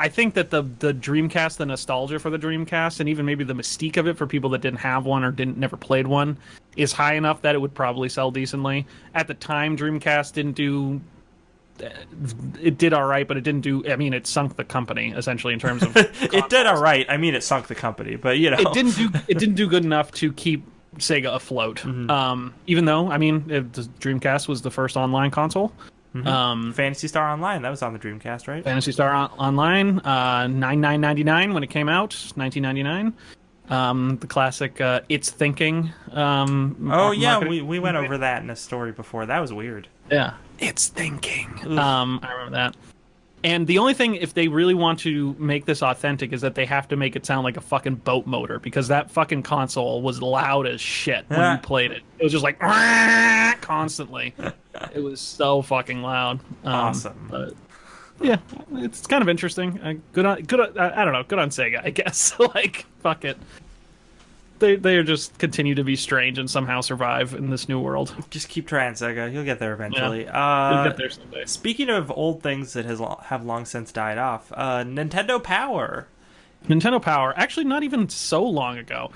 I think that the Dreamcast, the nostalgia for the Dreamcast, and even maybe the mystique of it for people that didn't have one or never played one, is high enough that it would probably sell decently. At the time, Dreamcast didn't do. It did all right, but it didn't do. I mean, it sunk the company essentially in terms of. It did all right. I mean, it sunk the company, but it didn't do good enough to keep Sega afloat. Even though, I mean, the Dreamcast was the first online console, Phantasy Star Online, that was on the Dreamcast, right? Phantasy Star Online, $99.99 when it came out, 1999. The classic It's Thinking. Oh yeah, we went over that in a story before. That was weird. Yeah, It's Thinking. I remember that. And the only thing, if they really want to make this authentic, is that they have to make it sound like a fucking boat motor, because that fucking console was loud as shit when you played it. It was just like constantly. It was so fucking loud. Awesome. But yeah, it's kind of interesting. Good on, I don't know. Good on Sega, I guess. Like, fuck it. They just continue to be strange and somehow survive in this new world. Just keep trying, Sega. You'll get there eventually. Yeah, you'll get there someday. Speaking of old things that have long since died off, Nintendo Power. Nintendo Power, actually not even so long ago,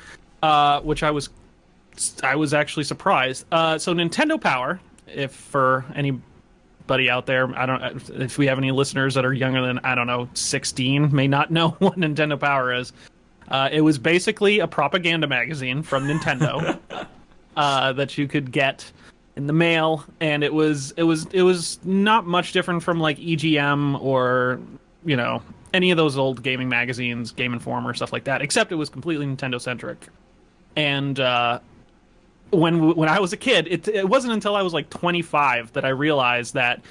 which I was actually surprised. So Nintendo Power, if for anybody out there, I don't, if we have any listeners that are younger than, I don't know, 16, may not know what Nintendo Power is. It was basically a propaganda magazine from Nintendo that you could get in the mail, and it was not much different from like EGM or, you know, any of those old gaming magazines, Game Informer, stuff like that, except it was completely Nintendo centric. And when I was a kid, it wasn't until I was like 25 that I realized that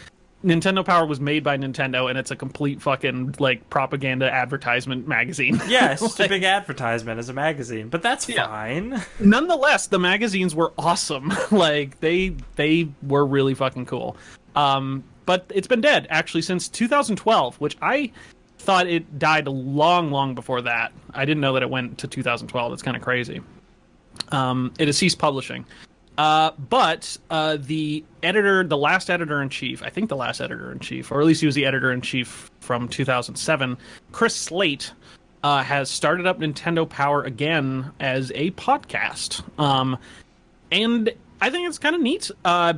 Nintendo Power was made by Nintendo, and it's a complete fucking like propaganda advertisement magazine. Yeah, it's just a big advertisement as a magazine, but that's fine. Nonetheless, the magazines were awesome. Like they were really fucking cool. But it's been dead actually since 2012, which I thought it died long before that. I didn't know that it went to 2012. It's kind of crazy. It has ceased publishing. But the last editor-in-chief, I think the last editor-in-chief, or at least he was the editor-in-chief from 2007, Chris Slate, has started up Nintendo Power again as a podcast. And I think it's kind of neat.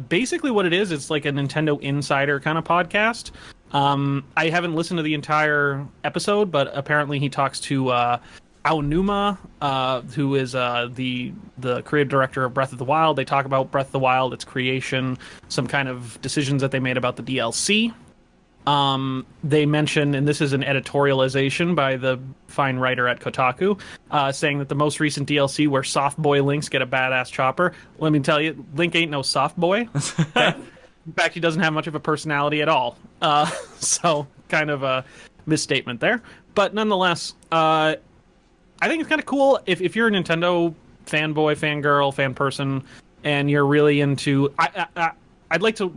Basically what it is, it's like a Nintendo Insider kind of podcast. I haven't listened to the entire episode, but apparently he talks to Aonuma, who is the creative director of Breath of the Wild. They talk about Breath of the Wild, its creation, some kind of decisions that they made about the DLC. They mention, and this is an editorialization by the fine writer at Kotaku, saying that the most recent DLC where soft boy Links get a badass chopper. Let me tell you, Link ain't no soft boy. Okay? In fact, he doesn't have much of a personality at all. So kind of a misstatement there. But nonetheless, I think it's kind of cool if you're a Nintendo fanboy, fangirl, fan person, and you're really into. I'd like to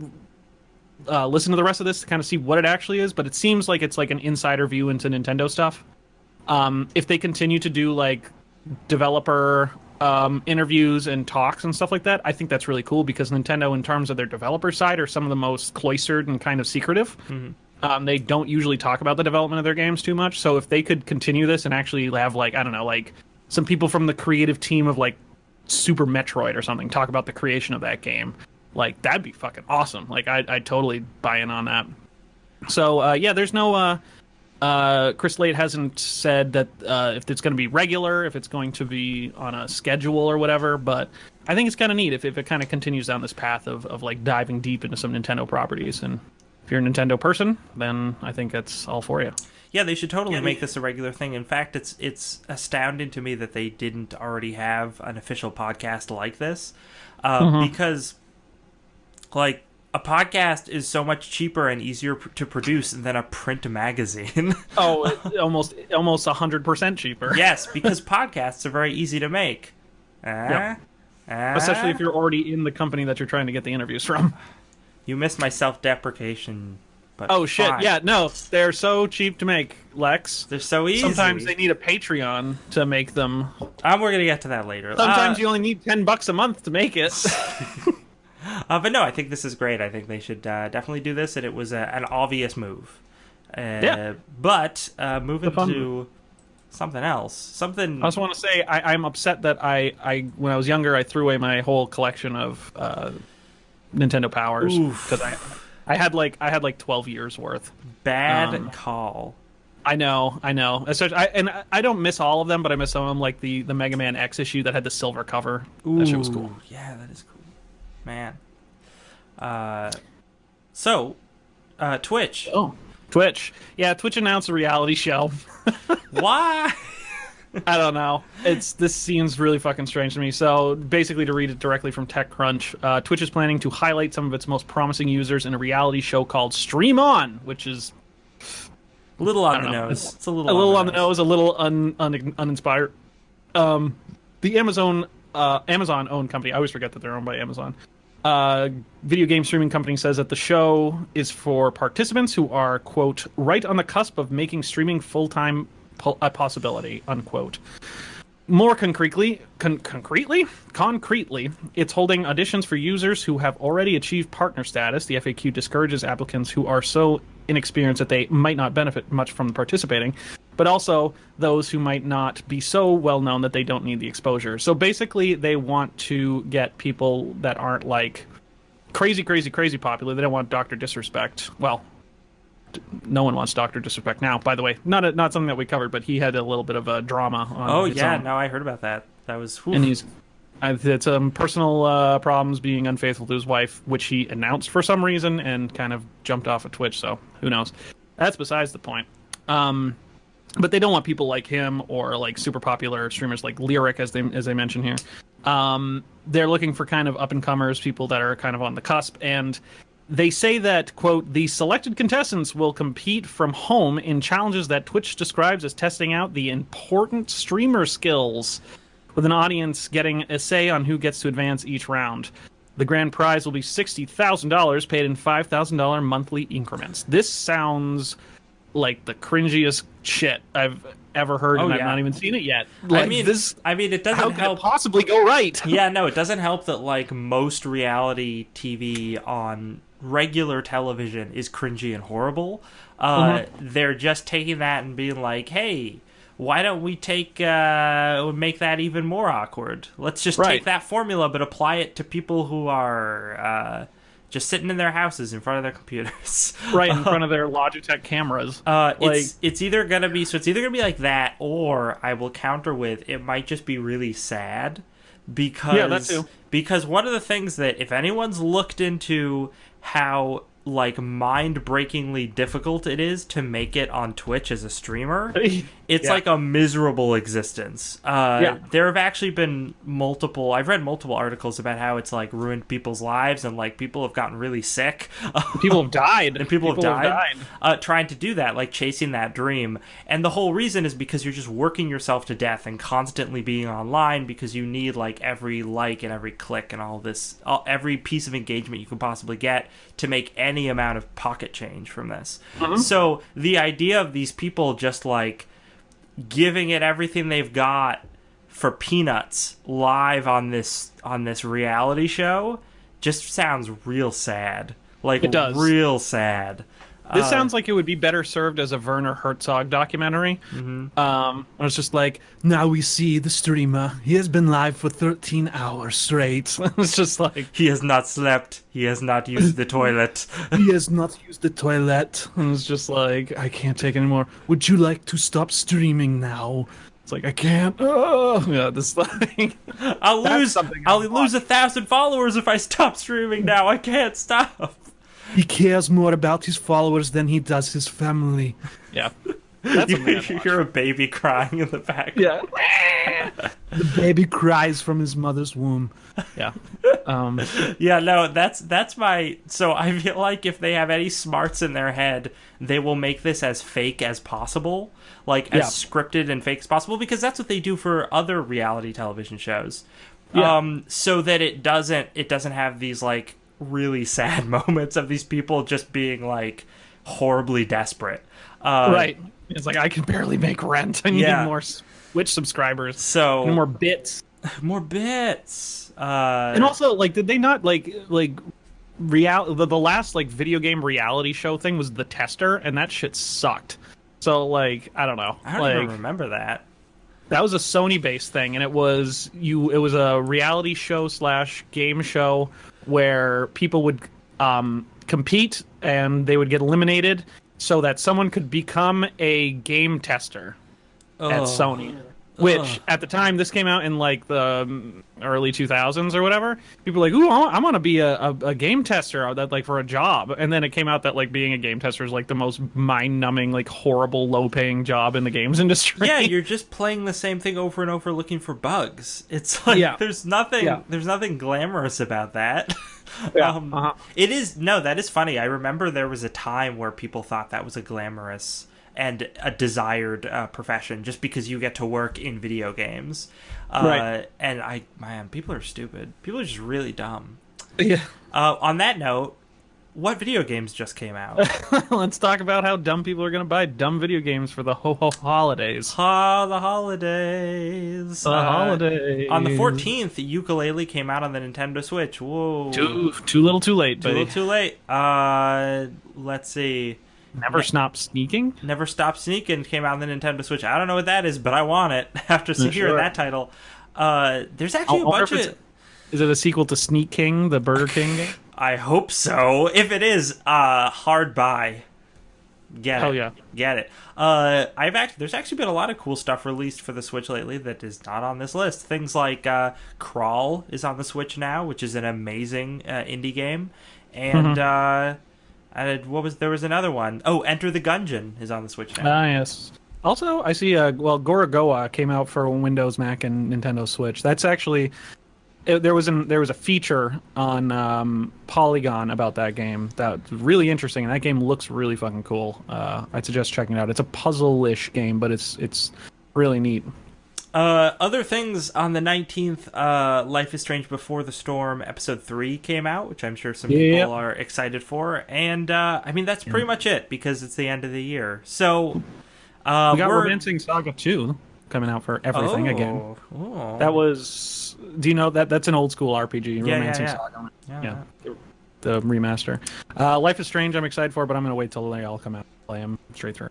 listen to the rest of this to kind of see what it actually is, but it seems like it's like an insider view into Nintendo stuff. If they continue to do like developer interviews and talks and stuff like that, I think that's really cool because Nintendo, in terms of their developer side, are some of the most cloistered and kind of secretive. Mm-hmm. They don't usually talk about the development of their games too much. So if they could continue this and actually have, like, I don't know, like some people from the creative team of like Super Metroid or something talk about the creation of that game, like that'd be fucking awesome. Like I'd totally buy in on that. So yeah, there's no Chris Slate hasn't said that if it's going to be regular, if it's going to be on a schedule or whatever, but I think it's kind of neat if it kind of continues down this path of like diving deep into some Nintendo properties. And if you're a Nintendo person, then I think that's all for you. Yeah, they should totally make this a regular thing. In fact, it's astounding to me that they didn't already have an official podcast like this, because like a podcast is so much cheaper and easier to produce than a print magazine. almost 100% cheaper. Yes, because podcasts are very easy to make. Especially if you're already in the company that you're trying to get the interviews from. You missed my self-deprecation. But oh shit! fine. Yeah, no, they're so cheap to make, Lex. They're so easy. Sometimes they need a Patreon to make them. We're gonna get to that later. Sometimes you only need $10 a month to make it. But no, I think this is great. I think they should definitely do this, and it was an obvious move. Yeah. But moving to something else. I just want to say I'm upset that I when I was younger I threw away my whole collection of Nintendo Powers because I had like 12 years worth. Bad call. I know. Especially, I don't miss all of them, but I miss some of them, like the Mega Man X issue that had the silver cover. That shit was cool. Yeah, that is cool, man. So, Twitch. Oh, Twitch. Yeah, Twitch announced a reality show. Why? I don't know. This seems really fucking strange to me. So basically, to read it directly from TechCrunch, Twitch is planning to highlight some of its most promising users in a reality show called Stream On, which is A little on the nose. It's a little on the nose, a little uninspired. The Amazon-owned company. I always forget that they're owned by Amazon. Video game streaming company says that the show is for participants who are, quote, right on the cusp of making streaming full-time a possibility, unquote. More concretely, it's holding auditions for users who have already achieved partner status. The FAQ discourages applicants who are so inexperienced that they might not benefit much from participating, but also those who might not be so well known that they don't need the exposure. So basically, they want to get people that aren't like crazy popular. They don't want Dr. Disrespect. Well, no one wants Dr. Disrespect now, by the way. Not something that we covered, but he had a little bit of a drama on his own. No, I heard about that. That was... Whew. And he's had some personal problems being unfaithful to his wife, which he announced for some reason and kind of jumped off of Twitch, so who knows. That's besides the point. But they don't want people like him or like super popular streamers like Lyric, as they mention here. They're looking for kind of up-and-comers, people that are kind of on the cusp, and they say that, quote, the selected contestants will compete from home in challenges that Twitch describes as testing out the important streamer skills, with an audience getting a say on who gets to advance each round. The grand prize will be $60,000 paid in $5,000 monthly increments. This sounds like the cringiest shit I've ever heard, and I've not even seen it yet. Like, it doesn't how help. Could it possibly go right? Yeah, no, it doesn't help that like most reality TV on regular television is cringy and horrible. They're just taking that and being like, hey, why don't we make that even more awkward? Let's just take that formula but apply it to people who are just sitting in their houses in front of their computers. Right, in front of their Logitech cameras. It's either gonna be like that, or I will counter with it might just be really sad because that too. Because one of the things that if anyone's looked into how like mind-breakingly difficult it is to make it on Twitch as a streamer, it's like a miserable existence. There have actually been I've read multiple articles about how it's like ruined people's lives and like people have gotten really sick. People have died. And people have died. Trying to do that, like chasing that dream. And the whole reason is because you're just working yourself to death and constantly being online because you need like every like and every click and all this, every piece of engagement you can possibly get to make any amount of pocket change from this. So the idea of these people just like giving it everything they've got for peanuts live on this reality show just sounds real sad. Like, it does. Real sad. This sounds like it would be better served as a Werner Herzog documentary. It's just like, now we see the streamer. He has been live for 13 hours straight. It's just like... He has not slept. He has not used the toilet. He has not used the toilet. And it's just like, I can't take anymore. Would you like to stop streaming now? It's like, I can't. Oh, yeah, this thing. I'll lose 1,000 followers if I stop streaming now. I can't stop. He cares more about his followers than he does his family. Yeah. That's you hear a baby crying in the back. Yeah. The baby cries from his mother's womb. Yeah. Yeah, no, that's my... So I feel like if they have any smarts in their head, they will make this as fake as possible. Like, as scripted and fake as possible, because that's what they do for other reality television shows. Yeah. So that it doesn't have these, like, really sad moments of these people just being like horribly desperate. Right. It's like, I can barely make rent. I need more Twitch subscribers. So more bits. More bits. And also, like, did they not like the last like video game reality show thing was The Tester, and that shit sucked. So like, I don't know. I don't even remember that. That was a Sony-based thing, and it was a reality show / game show where people would compete and they would get eliminated so that someone could become a game tester at Sony. Which at the time, this came out in like the early 2000s or whatever. People were like, "Ooh, I want to be a game tester that like for a job." And then it came out that like being a game tester is like the most mind-numbing, like horrible, low-paying job in the games industry. Yeah, you're just playing the same thing over and over, looking for bugs. It's like there's nothing glamorous about that. It is that is funny. I remember there was a time where people thought that was a glamorous and a desired profession just because you get to work in video games. And people are stupid. People are just really dumb. Yeah. On that note, what video games just came out? Let's talk about how dumb people are going to buy dumb video games for the holidays. The holidays. The holidays. On the 14th, Yooka-Laylee came out on the Nintendo Switch. Whoa. Too little too late, buddy. Too little too late. Let's see. Never Stop Sneaking? Never Stop Sneaking came out on the Nintendo Switch. I don't know what that is, but I want it after hearing that title. There's actually a bunch of... Is it a sequel to Sneak King, the Burger King game? I hope so. If it is, hard buy. Get it. Hell yeah. Get it. There's actually been a lot of cool stuff released for the Switch lately that is not on this list. Things like Crawl is on the Switch now, which is an amazing indie game. And there was another one. Oh, Enter the Gungeon is on the Switch now. Yes. Also, I see Gorogoa came out for Windows, Mac, and Nintendo Switch. That's actually... There was a feature on Polygon about that game that was really interesting, and that game looks really fucking cool. I'd suggest checking it out. It's a puzzle-ish game, but it's really neat. Other things on the 19th, Life is Strange Before the Storm Episode 3 came out, which I'm sure some people are excited for. And, I mean, that's pretty much it, because it's the end of the year. So, we got Romancing Saga 2 coming out for everything again. Oh. That was... Do you know that's an old school RPG? Romancing Saga. Yeah. The remaster. Life is Strange I'm excited for, but I'm going to wait till they all come out and play them straight through.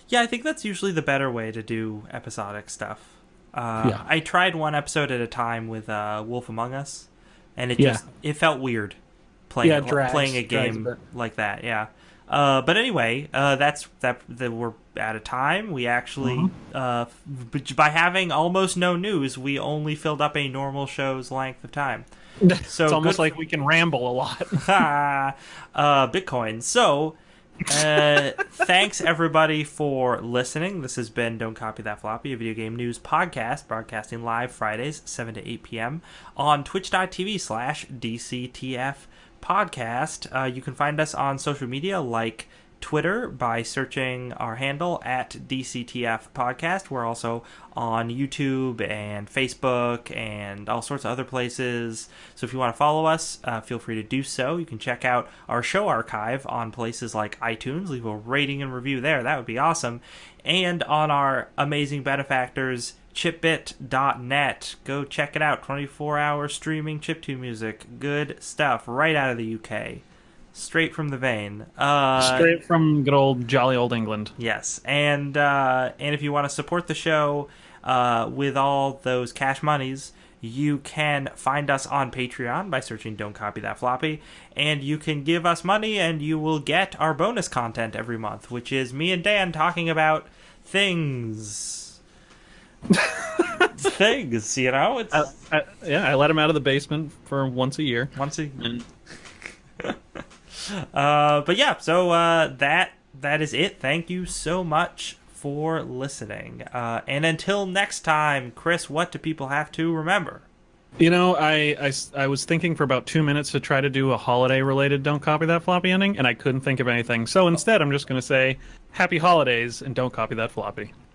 Yeah, I think that's usually the better way to do episodic stuff. I tried one episode at a time with Wolf Among Us, and it felt weird playing a game like that. Yeah. But anyway, we're out of time. We actually, by having almost no news, we only filled up a normal show's length of time. So it's almost like we can ramble a lot. Bitcoin. So, thanks everybody for listening. This has been Don't Copy That Floppy, a video game news podcast broadcasting live Fridays, 7 to 8 p.m. on twitch.tv/DCTF podcast. You can find us on social media like Twitter by searching our handle at DCTF podcast. We're also on YouTube and Facebook and all sorts of other places. So if you want to follow us, feel free to do so. You can check out our show archive on places like iTunes. Leave a rating and review there. That would be awesome. And on our amazing benefactors, chipbit.net. Go check it out. 24-hour streaming chiptune music. Good stuff. Right out of the UK. Straight from the vein. Straight from good old jolly old England. Yes. And if you want to support the show with all those cash monies, you can find us on Patreon by searching Don't Copy That Floppy. And you can give us money and you will get our bonus content every month, which is me and Dan talking about things. Things, you know? It's... I let him out of the basement for once a year. But yeah, so that is it. Thank you so much for listening. And until next time, Chris, what do people have to remember? You know, I was thinking for about 2 minutes to try to do a holiday-related Don't Copy That Floppy ending, and I couldn't think of anything. So instead, I'm just going to say, Happy Holidays, and don't copy that floppy.